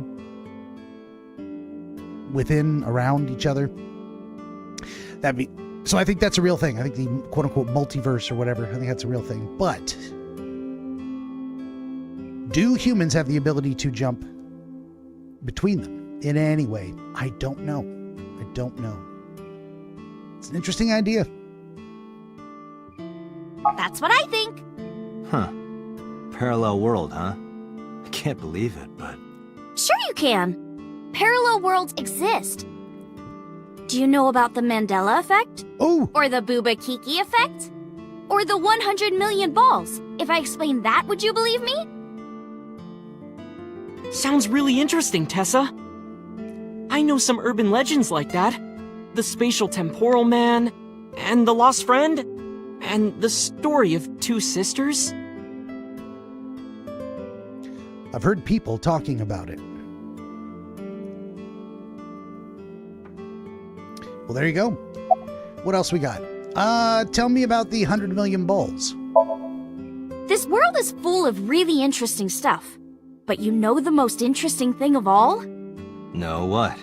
within, around each other. So I think that's a real thing. I think the quote-unquote multiverse or whatever, I think that's a real thing. But do humans have the ability to jump between them in any way? I don't know. I don't know. It's an interesting idea. That's what I think. Huh. Parallel world, huh? I can't believe it, but... Sure you can. Parallel worlds exist. Do you know about the Mandela effect? Oh! Or the Booba Kiki effect? Or the 100 million balls? If I explain that, would you believe me? Sounds really interesting, Tessa. I know some urban legends like that. The spatial temporal man, and the lost friend, and the story of two sisters. I've heard people talking about it. Well, there you go. What else we got? Tell me about the 100 million balls. This world is full of really interesting stuff. But you know the most interesting thing of all? No, what?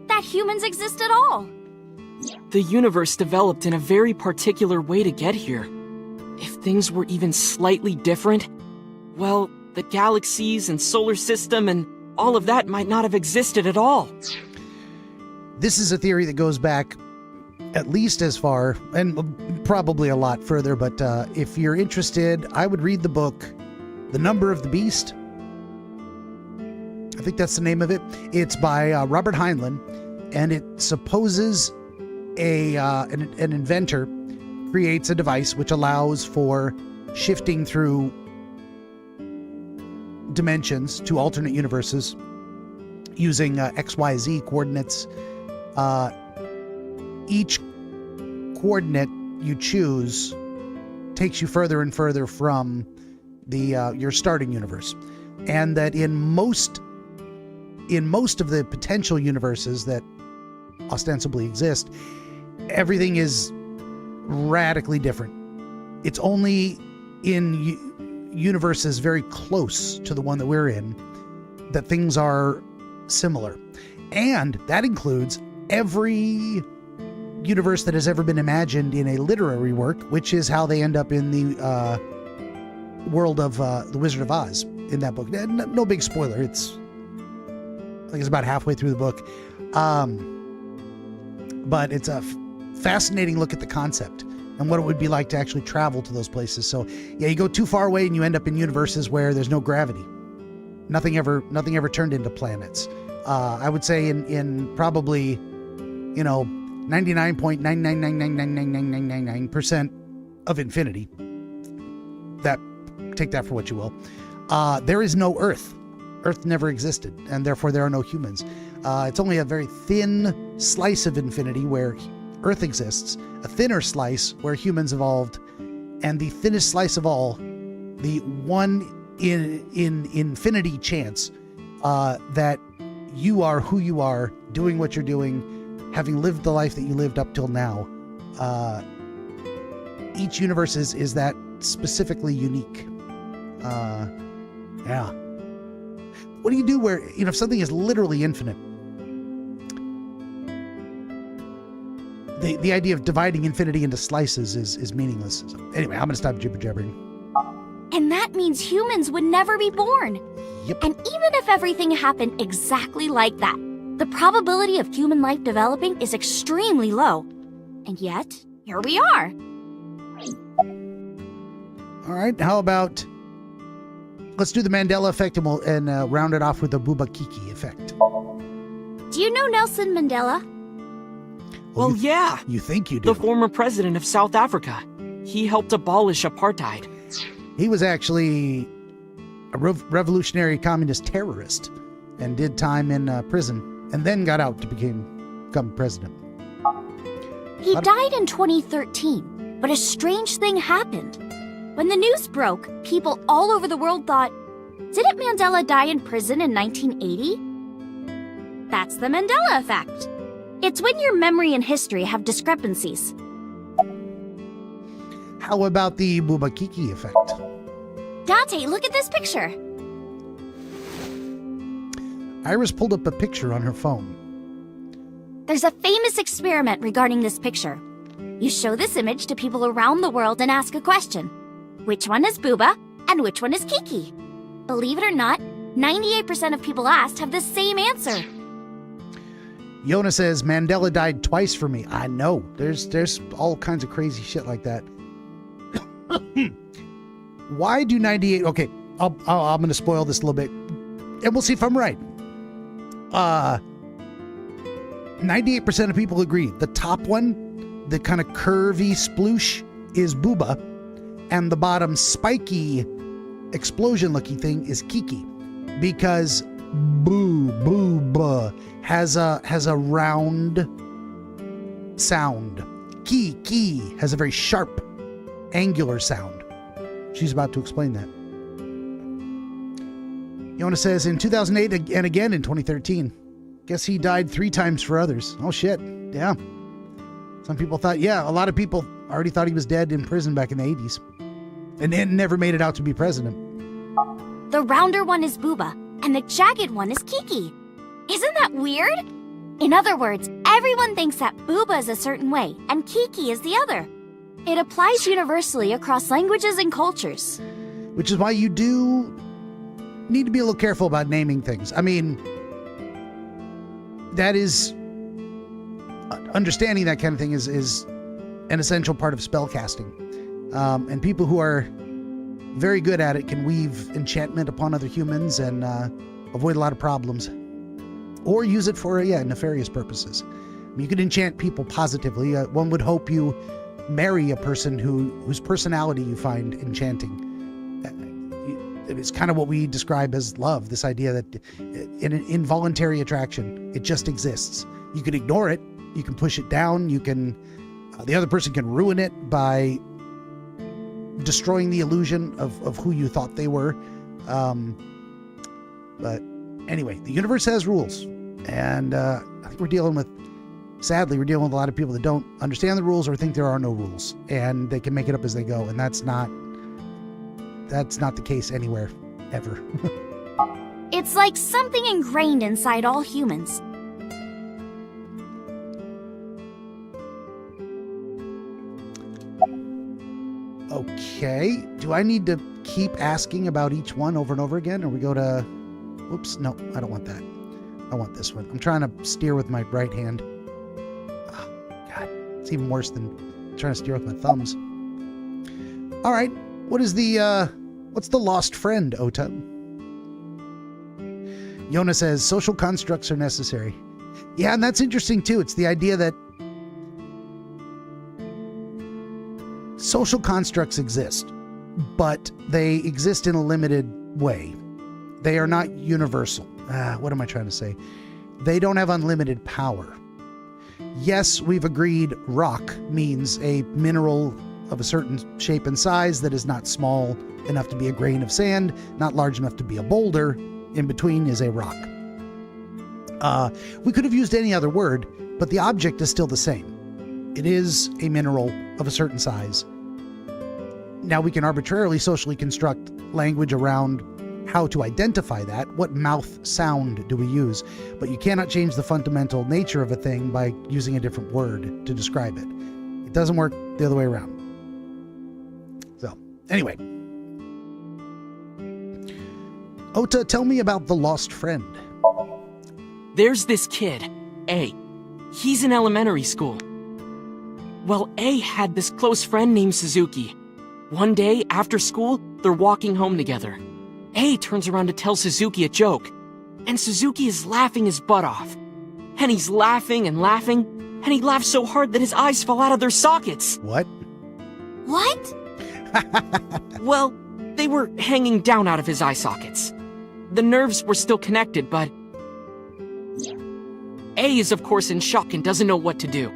That humans exist at all. The universe developed in a very particular way to get here. if things were even slightly different, well, the galaxies and solar system and all of that might not have existed at all. This is a theory that goes back at least as far, and probably a lot further, but if you're interested, I would read the book, The Number of the Beast. I think that's the name of it. It's by Robert Heinlein, and it supposes an inventor creates a device which allows for shifting through dimensions to alternate universes using XYZ coordinates. Each coordinate you choose takes you further and further from your starting universe, and that in most of the potential universes that ostensibly exist, everything is radically different. It's only in universes very close to the one that we're in that things are similar, and that includes every universe that has ever been imagined in a literary work, which is how they end up in the world of The Wizard of Oz in that book. No big spoiler. I think it's about halfway through the book. But it's a fascinating look at the concept and what it would be like to actually travel to those places. So yeah, you go too far away and you end up in universes where there's no gravity. Nothing ever turned into planets. I would say in probably, 99.999999999% of infinity. Take that for what you will. There is no Earth. Earth never existed, and therefore there are no humans. It's only a very thin slice of infinity where Earth exists, a thinner slice where humans evolved, and the thinnest slice of all, the one in infinity chance that you are who you are, doing what you're doing, having lived the life that you lived up till now. Each universe is that specifically unique. Yeah. What do you do where, if something is literally infinite? The idea of dividing infinity into slices is meaningless. So anyway, I'm going to stop jibber-jabbering. And that means humans would never be born. Yep. And even if everything happened exactly like that, the probability of human life developing is extremely low. And yet, here we are. All right, how about let's do the Mandela effect and round it off with the Booba Kiki effect. Do you know Nelson Mandela? Well, yeah. You think you do. The former president of South Africa. He helped abolish apartheid. He was actually a revolutionary communist terrorist and did time in prison and then got out to become president. He died in 2013, but a strange thing happened. When the news broke, people all over the world thought, didn't Mandela die in prison in 1980? That's the Mandela effect. It's when your memory and history have discrepancies. How about the Booba Kiki effect? Dante, look at this picture. Iris pulled up a picture on her phone. There's a famous experiment regarding this picture. You show this image to people around the world and ask a question. Which one is Booba and which one is Kiki? Believe it or not, 98% of people asked have the same answer. Yona says, Mandela died twice for me. I know. There's all kinds of crazy shit like that. Why do 98... Okay, I'm going to spoil this a little bit, and we'll see if I'm right. 98% of people agree. The top one, the kind of curvy sploosh, is Booba, and the bottom spiky explosion-looking thing is Kiki, because Booba has a round sound. Kiki has a very sharp, angular sound. She's about to explain that. Yona says, in 2008 and again in 2013. Guess he died 3 times for others. Oh, shit. Yeah. Some people thought, a lot of people already thought he was dead in prison back in the 80s. And then never made it out to be president. The rounder one is Booba, and the jagged one is Kiki. Isn't that weird? In other words, everyone thinks that Booba is a certain way, and Kiki is the other. It applies universally across languages and cultures. Which is why you do need to be a little careful about naming things. I mean, that is... understanding that kind of thing is an essential part of spellcasting. And people who are very good at it can weave enchantment upon other humans and avoid a lot of problems. Or use it for, nefarious purposes. I mean, you could enchant people positively. One would hope you marry a person whose personality you find enchanting. It's kind of what we describe as love, this idea that in an involuntary attraction, it just exists. You can ignore it, you can push it down, you can, the other person can ruin it by destroying the illusion of who you thought they were. But anyway, the universe has rules, and I think sadly, we're dealing with a lot of people that don't understand the rules or think there are no rules, and they can make it up as they go, and that's not the case anywhere, ever. It's like something ingrained inside all humans. Okay, do I need to keep asking about each one over and over again, or we go to... Oops, no, I don't want that. I want this one. I'm trying to steer with my right hand. Oh, God, it's even worse than trying to steer with my thumbs. All right, what's the lost friend, Ota? Yona says, social constructs are necessary. Yeah, and that's interesting too. It's the idea that social constructs exist, but they exist in a limited way. They are not universal. What am I trying to say? They don't have unlimited power. Yes, we've agreed rock means a mineral of a certain shape and size that is not small enough to be a grain of sand, not large enough to be a boulder. In between is a rock. We could have used any other word, but the object is still the same. It is a mineral of a certain size. Now we can arbitrarily socially construct language around how to identify that. What mouth sound do we use? But you cannot change the fundamental nature of a thing by using a different word to describe it. It doesn't work the other way around. So, anyway. Ota, tell me about the lost friend. There's this kid, A. He's in elementary school. Well, A had this close friend named Suzuki. One day, after school, they're walking home together. A turns around to tell Suzuki a joke, and Suzuki is laughing his butt off. And he's laughing and laughing, and he laughs so hard that his eyes fall out of their sockets. What? What? Well, they were hanging down out of his eye sockets. The nerves were still connected, but... A is of course in shock and doesn't know what to do.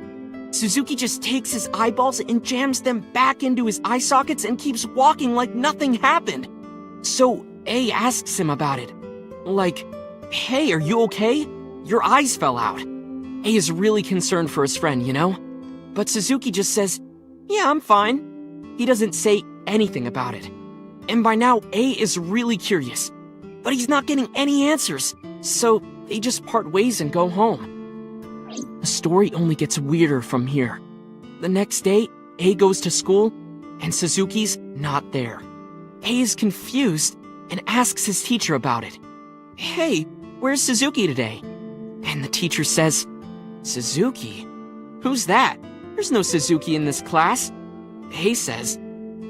Suzuki just takes his eyeballs and jams them back into his eye sockets and keeps walking like nothing happened. So A asks him about it. Like, hey, are you okay? Your eyes fell out. A is really concerned for his friend, you know? But Suzuki just says, yeah, I'm fine. He doesn't say anything about it. And by now, A is really curious. But he's not getting any answers, so they just part ways and go home. The story only gets weirder from here. The next day, A goes to school, and Suzuki's not there. A is confused and asks his teacher about it. Hey, where's Suzuki today? And the teacher says, Suzuki? Who's that? There's no Suzuki in this class. A says,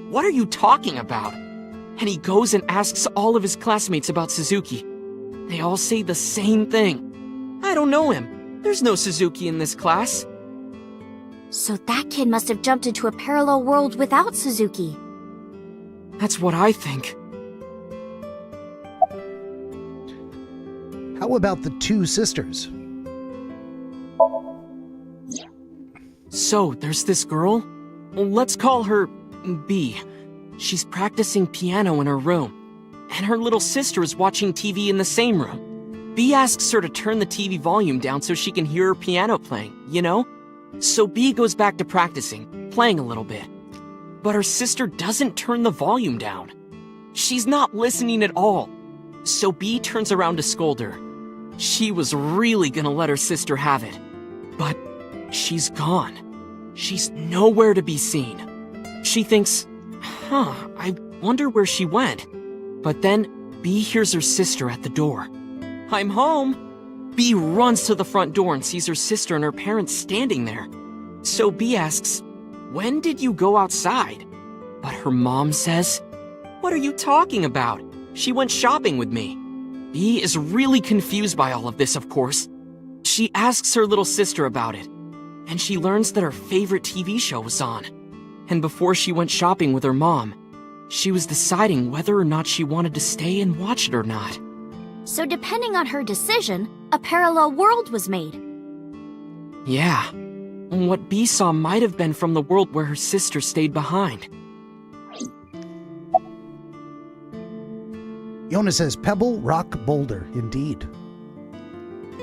what are you talking about? And he goes and asks all of his classmates about Suzuki. They all say the same thing. I don't know him. There's no Suzuki in this class. So that kid must have jumped into a parallel world without Suzuki. That's what I think. How about the two sisters? So, there's this girl. Let's call her B. She's practicing piano in her room, and her little sister is watching TV in the same room. B asks her to turn the TV volume down so she can hear her piano playing, you know? So B goes back to practicing, playing a little bit. But her sister doesn't turn the volume down. She's not listening at all. So B turns around to scold her. She was really gonna let her sister have it. But she's gone. She's nowhere to be seen. She thinks, I wonder where she went. But then, B hears her sister at the door. I'm home! B runs to the front door and sees her sister and her parents standing there. So B asks, when did you go outside? But her mom says, what are you talking about? She went shopping with me. B is really confused by all of this, of course. She asks her little sister about it, and she learns that her favorite TV show was on. And before she went shopping with her mom, she was deciding whether or not she wanted to stay and watch it or not. So depending on her decision, a parallel world was made. Yeah. What B saw might have been from the world where her sister stayed behind. Yona says Pebble, Rock, Boulder, indeed.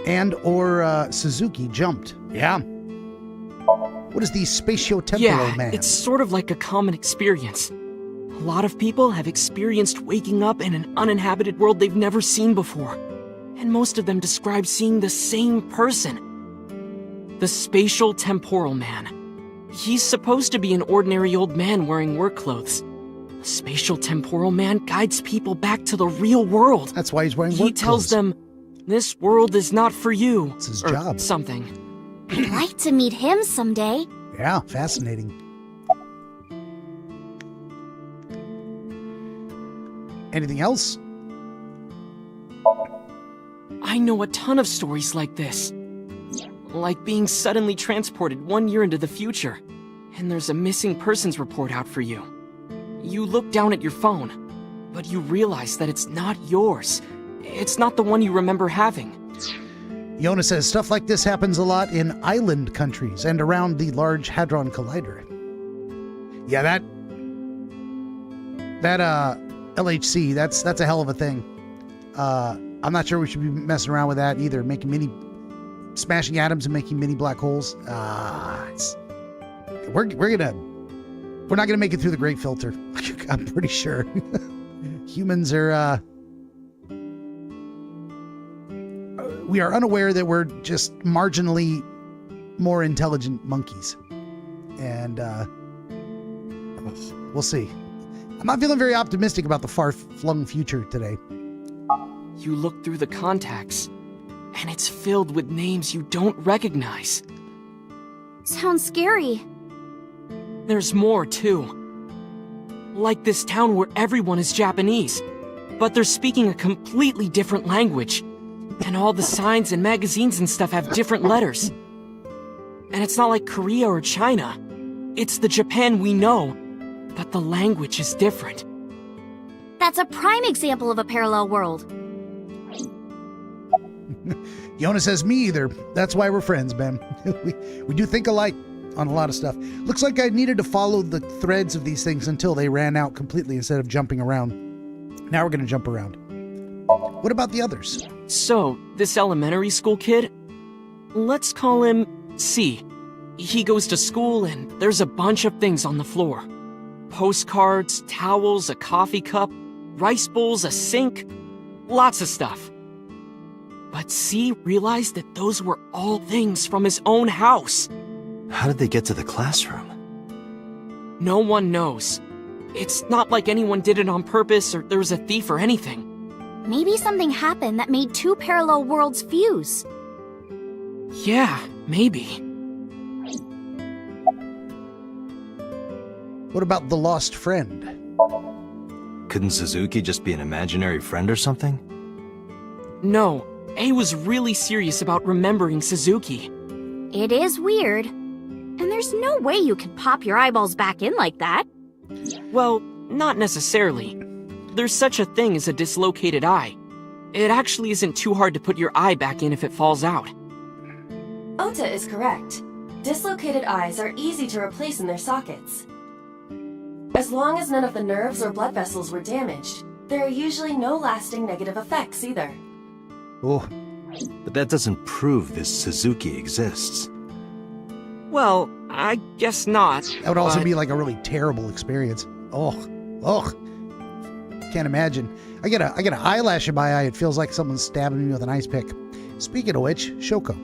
And or Suzuki jumped. Yeah. What is the spatio-temporal man? It's sort of like a common experience. A lot of people have experienced waking up in an uninhabited world they've never seen before. And most of them describe seeing the same person. The spatial temporal man. He's supposed to be an ordinary old man wearing work clothes. The spatial temporal man guides people back to the real world. That's why he's wearing work clothes. He tells them, this world is not for you. It's his or job. Something. I'd like to meet him someday. Yeah, fascinating. Anything else? I know a ton of stories like this. Like being suddenly transported 1 year into the future, and there's a missing persons report out for you. You look down at your phone, but you realize that it's not yours. It's not the one you remember having. Yona says stuff like this happens a lot in island countries and around the Large Hadron Collider. Yeah, that LHC, that's a hell of a thing. I'm not sure we should be messing around with that either. Smashing atoms and making mini black holes. We're not gonna make it through the great filter. I'm pretty sure. Humans are we are unaware that we're just marginally more intelligent monkeys. And we'll see. I'm not feeling very optimistic about the far-flung future today. You look through the contacts, and it's filled with names you don't recognize. Sounds scary. There's more, too. Like this town where everyone is Japanese, but they're speaking a completely different language. And all the signs and magazines and stuff have different letters. And it's not like Korea or China. It's the Japan we know, but the language is different. That's a prime example of a parallel world. Yona says, me either. That's why we're friends, Ben. we do think alike on a lot of stuff. Looks like I needed to follow the threads of these things until they ran out completely instead of jumping around. Now we're going to jump around. What about the others? So, this elementary school kid, let's call him C. He goes to school and there's a bunch of things on the floor. Postcards, towels, a coffee cup, rice bowls, a sink, lots of stuff. But C realized that those were all things from his own house. How did they get to the classroom? No one knows. It's not like anyone did it on purpose or there was a thief or anything. Maybe something happened that made two parallel worlds fuse. Yeah, maybe. What about the lost friend? Couldn't Suzuki just be an imaginary friend or something? No, A was really serious about remembering Suzuki. It is weird. And there's no way you can pop your eyeballs back in like that. Well, not necessarily. There's such a thing as a dislocated eye. It actually isn't too hard to put your eye back in if it falls out. Ota is correct. Dislocated eyes are easy to replace in their sockets. As long as none of the nerves or blood vessels were damaged, there are usually no lasting negative effects either. Oh. But that doesn't prove this Suzuki exists. Well, I guess not. That would also be like a really terrible experience. Ugh. Can't imagine. I get an eyelash in my eye. It feels like someone's stabbing me with an ice pick. Speaking of which, Shoko.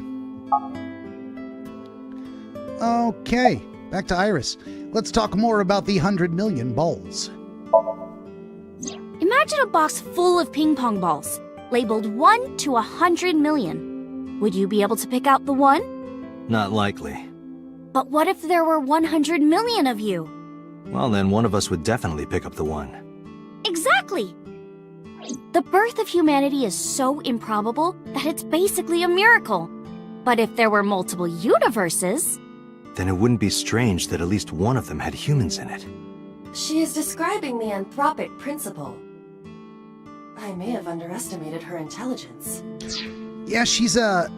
Okay. back to Iris. Let's talk more about the 100 million balls. Imagine a box full of ping pong balls, labeled 1 to 100 million. Would you be able to pick out the 1? Not likely. But what if there were 100 million of you? Well, then one of us would definitely pick up the 1. Exactly! The birth of humanity is so improbable that it's basically a miracle. But if there were multiple universes... Then it wouldn't be strange that at least one of them had humans in it. She is describing the anthropic principle. I may have underestimated her intelligence. Yeah, she's a...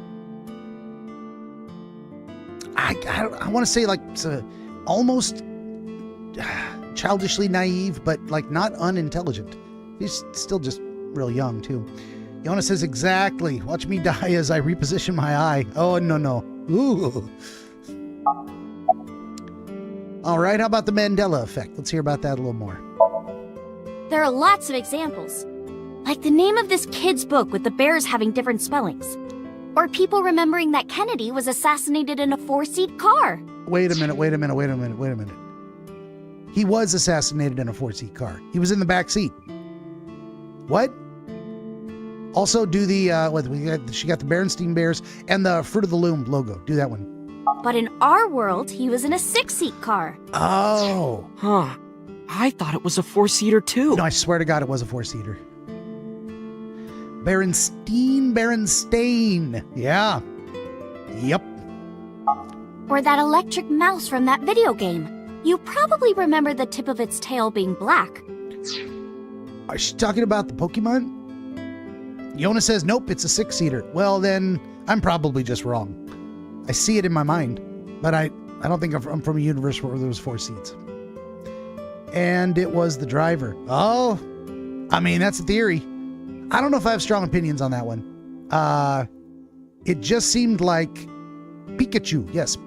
I want to say, like, almost childishly naive, but, like, not unintelligent. She's still just real young, too. Yona says, exactly. Watch me die as I reposition my eye. Oh, no. Ooh. All right, how about the Mandela effect? Let's hear about that a little more. There are lots of examples. Like the name of this kid's book with the bears having different spellings. Or people remembering that Kennedy was assassinated in a 4-seat car. Wait a minute. He was assassinated in a 4-seat car. He was in the back seat. What? Also, do the, she got the Berenstein Bears and the Fruit of the Loom logo. Do that one. But in our world, he was in a 6-seat car. Oh. Huh. I thought it was a 4-seater too. No, I swear to God it was a 4-seater. Berenstain. Yeah. Yep. Or that electric mouse from that video game. You probably remember the tip of its tail being black. Is she talking about the Pokemon? Yona says, nope, it's a 6-seater. Well, then, I'm probably just wrong. I see it in my mind, but I don't think I'm from a universe where there was 4 seats. And it was the driver. Oh, I mean, that's a theory. I don't know if I have strong opinions on that one. It just seemed like Pikachu, yes.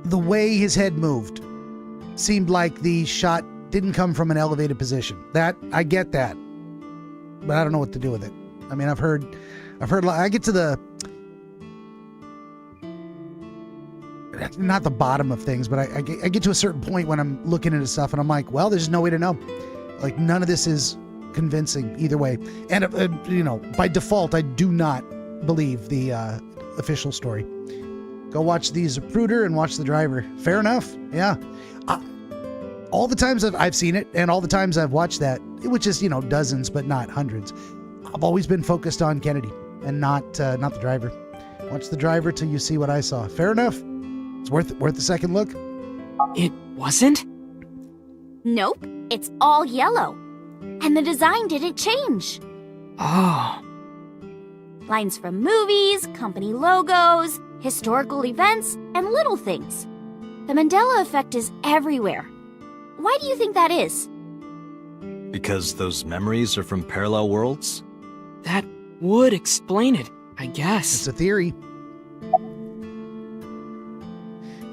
The way his head moved seemed like the shot didn't come from an elevated position. That, I get that. But I don't know what to do with it. I mean, I've heard, I get to the, not the bottom of things, but I get to a certain point when I'm looking into stuff and I'm like, well, there's no way to know. Like, none of this is convincing either way. And, by default, I do not believe the official story. Go watch the Zapruder and watch the driver. Fair enough. Yeah. All the times I've seen it and all the times I've watched that, which is, dozens, but not hundreds, I've always been focused on Kennedy and not the driver. Watch the driver till you see what I saw. Fair enough. It's worth a second look. It wasn't? Nope, it's all yellow. And the design didn't change. Oh. Lines from movies, company logos, historical events, and little things. The Mandela effect is everywhere. Why do you think that is? Because those memories are from parallel worlds? That would explain it, I guess. It's a theory.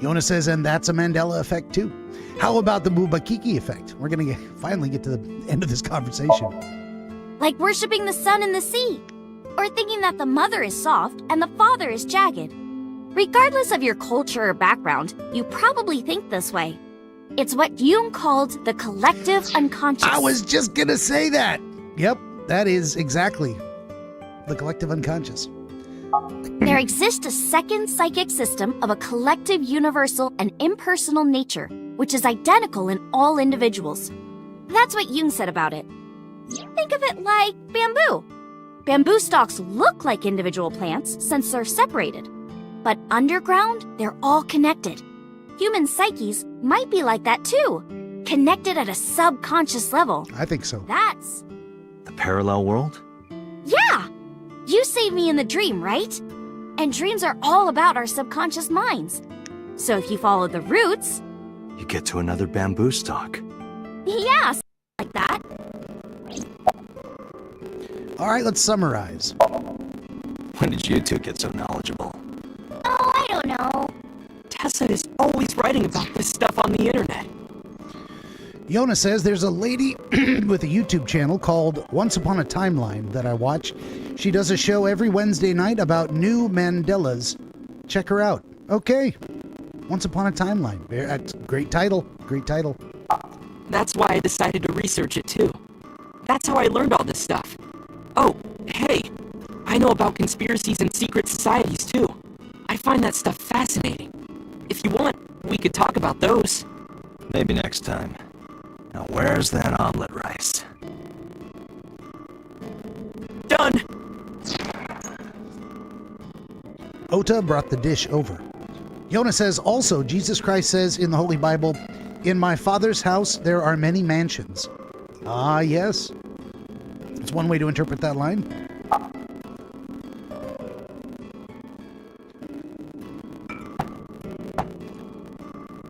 Yona says, and that's a Mandela effect too. How about the Mubakiki effect? We're going to finally get to the end of this conversation. Like worshipping the sun and the sea. Or thinking that the mother is soft and the father is jagged. Regardless of your culture or background, you probably think this way. It's what Jung called the collective unconscious. I was just going to say that. Yep, that is exactly the collective unconscious. There exists a second psychic system of a collective, universal, and impersonal nature, which is identical in all individuals. That's what Jung said about it. Think of it like bamboo. Bamboo stalks look like individual plants since they're separated. But underground, they're all connected. Human psyches might be like that too, connected at a subconscious level. I think so. That's... The parallel world? Yeah! You saved me in the dream, right? And dreams are all about our subconscious minds. So if you follow the roots... You get to another bamboo stalk. Yeah, like that. All right, let's summarize. When did you two get so knowledgeable? Oh, I don't know. Tessa is always writing about this stuff on the internet. Yona says there's a lady with a YouTube channel called Once Upon a Timeline that I watch. She does a show every Wednesday night about new Mandelas. Check her out. Okay. Once Upon a Timeline. That's great title. Great title. That's why I decided to research it too. That's how I learned all this stuff. Oh, hey, I know about conspiracies and secret societies too. I find that stuff fascinating. If you want, we could talk about those. Maybe next time. Now where's that omelet rice? Done! Ota brought the dish over. Yona says, also, Jesus Christ says in the Holy Bible, "In my Father's house there are many mansions." Ah, yes. That's one way to interpret that line.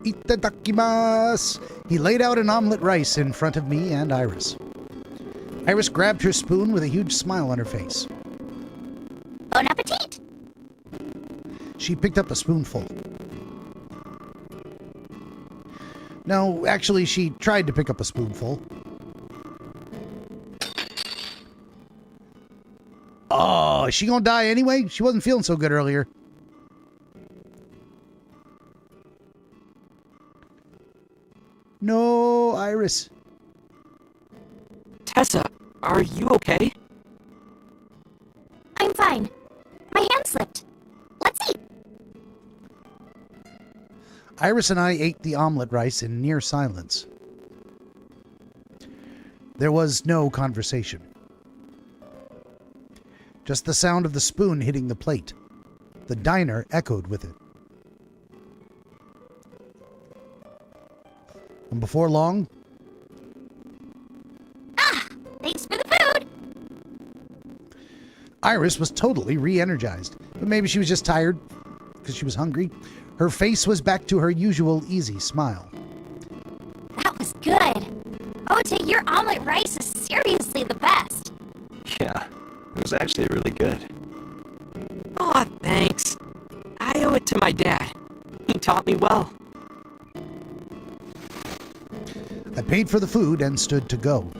Itadakimasu! He laid out an omelet rice in front of me and Iris. Iris grabbed her spoon with a huge smile on her face. Bon appetit! She picked up a spoonful. No, actually, she tried to pick up a spoonful. Oh, is she gonna die anyway? She wasn't feeling so good earlier. No, Iris. Tessa, are you okay? I'm fine. My hand slipped. Let's eat. Iris and I ate the omelet rice in near silence. There was no conversation. Just the sound of the spoon hitting the plate. The diner echoed with it. And before long... Thanks for the food! Iris was totally re-energized. But maybe she was just tired because she was hungry. Her face was back to her usual easy smile. That was good. Ota, your omelet rice is seriously the best. Yeah, it was actually really good. Aw, thanks. I owe it to my dad. He taught me well. I paid for the food and stood to go.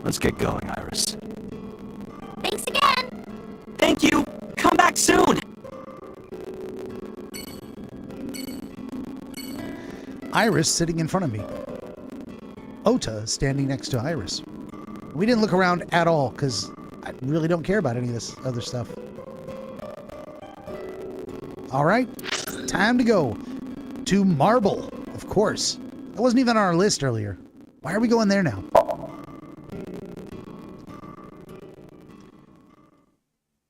Let's get going, Iris. Thanks again! Thank you! Come back soon! Iris sitting in front of me. Ota standing next to Iris. We didn't look around at all because I really don't care about any of this other stuff. All right, time to go to Marble, of course. That wasn't even on our list earlier. Why are we going there now?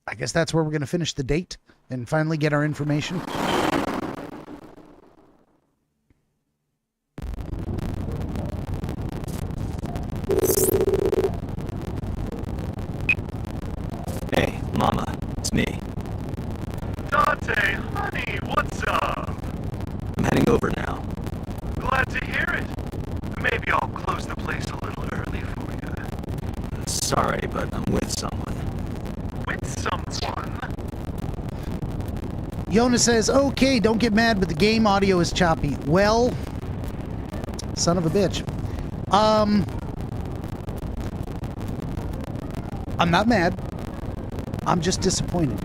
I guess that's where we're going to finish the date and finally get our information. Hey, Mama, it's me. Dante, honey, what's up? I'm heading over now. Glad to hear it. Maybe I'll close the place a little early for you. Sorry, but I'm with someone. With someone? Yona says, okay, don't get mad, but the game audio is choppy. Well, son of a bitch. I'm not mad. I'm just disappointed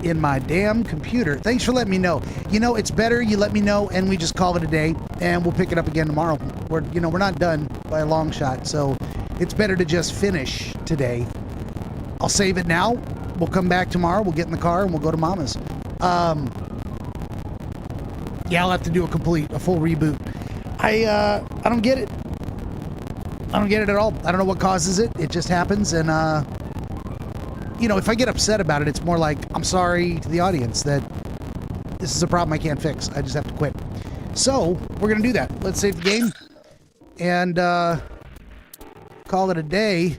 in my damn computer. Thanks for letting me know. You know, it's better you let me know and we just call it a day and we'll pick it up again tomorrow. We're not done by a long shot, so it's better to just finish today. I'll save it now. We'll come back tomorrow. We'll get in the car and we'll go to Mama's. Yeah, I'll have to do a full reboot. I don't get it. I don't get it at all. I don't know what causes it. It just happens, and if I get upset about it, it's more like I'm sorry to the audience that this is a problem I can't fix. I just have to quit. So we're gonna do that. Let's save the game and call it a day.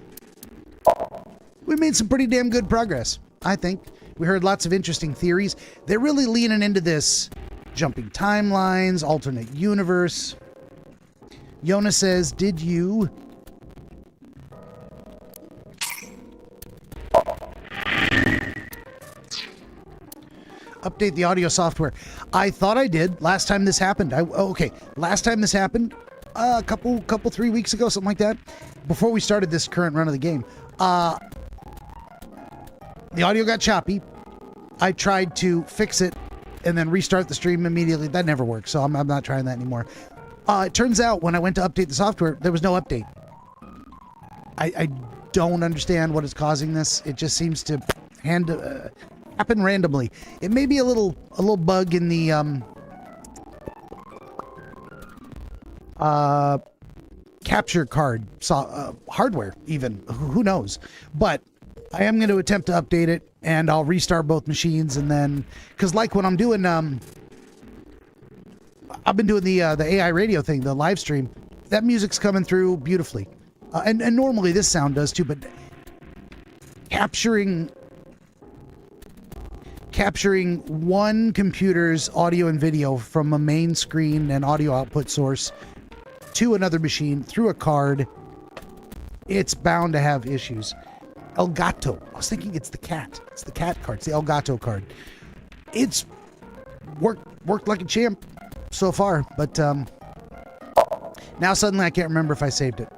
We made some pretty damn good progress, I think. We heard lots of interesting theories. They're really leaning into this jumping timelines, alternate universe. Yona says, did you... update the audio software? I thought I did last time this happened. Last time this happened, a couple 3 weeks ago, something like that, before we started this current run of the game. The audio got choppy. I tried to fix it and then restart the stream immediately. That never worked, so I'm not trying that anymore. It turns out when I went to update the software, there was no update. I don't understand what is causing this. It just seems to happen randomly. It may be a little bug in the capture card hardware, even. Who knows? But I am going to attempt to update it, and I'll restart both machines, and then, because like when I'm doing I've been doing the AI radio thing, the live stream, that music's coming through beautifully, and normally this sound does too, but capturing one computer's audio and video from a main screen and audio output source to another machine through a card, it's bound to have issues. Elgato. I was thinking it's the cat. It's the cat card. It's the Elgato card. It's worked like a champ so far, but now suddenly I can't remember if I saved it.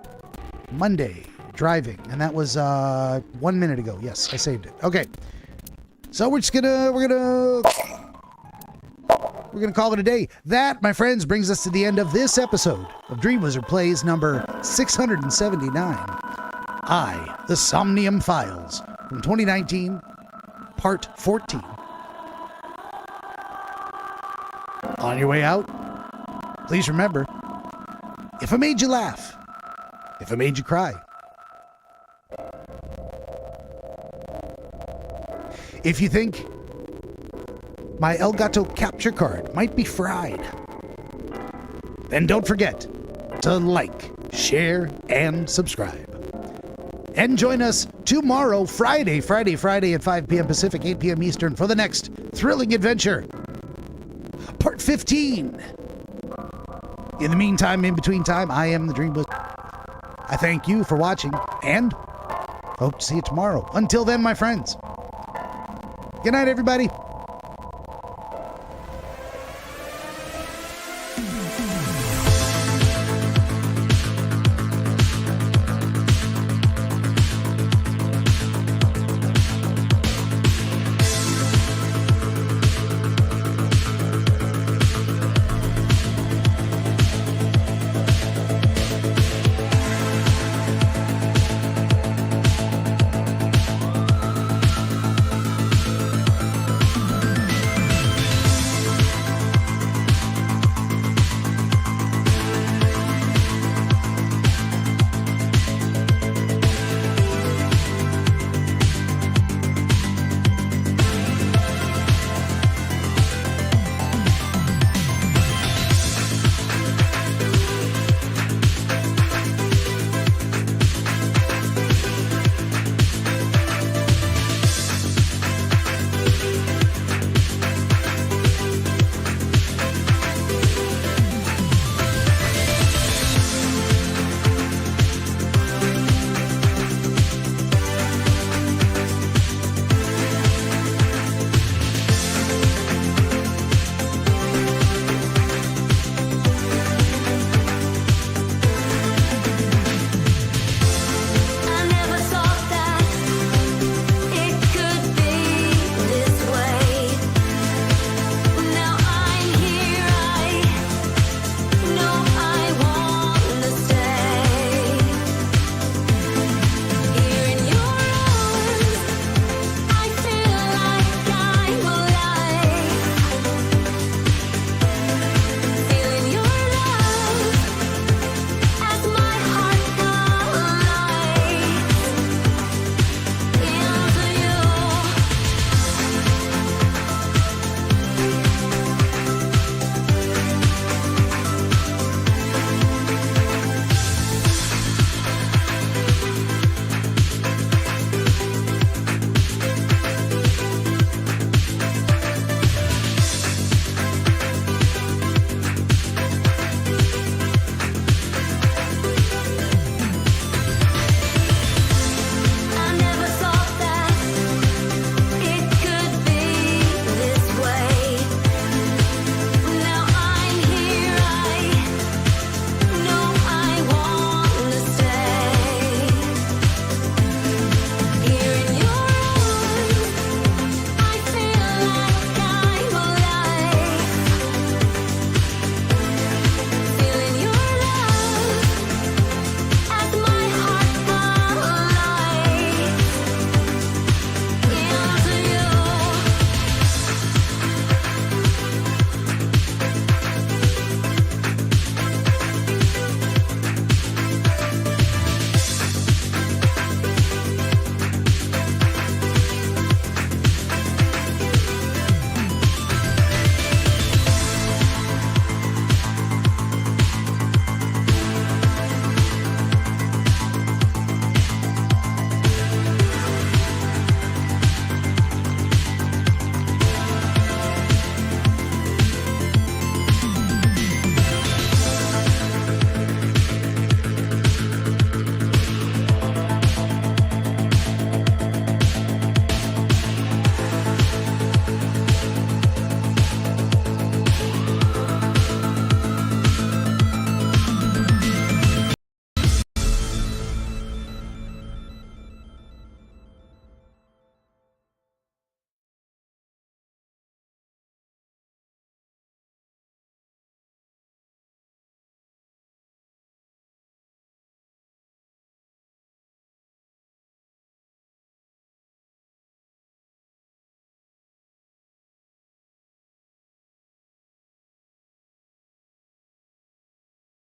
Monday, driving, and that was 1 minute ago. Yes, I saved it. Okay. So we're gonna call it a day. That, my friends, brings us to the end of this episode of DreamWizard Plays number 679. The Somnium Files from 2019, part 14. On your way out, please remember, if I made you laugh, if I made you cry, if you think my Elgato capture card might be fried, then don't forget to like, share, and subscribe. And join us tomorrow, Friday at 5 p.m. Pacific, 8 p.m. Eastern for the next thrilling adventure, part 15. In the meantime, in between time, I am the DreamWizard. I thank you for watching and hope to see you tomorrow. Until then, my friends. Good night, everybody.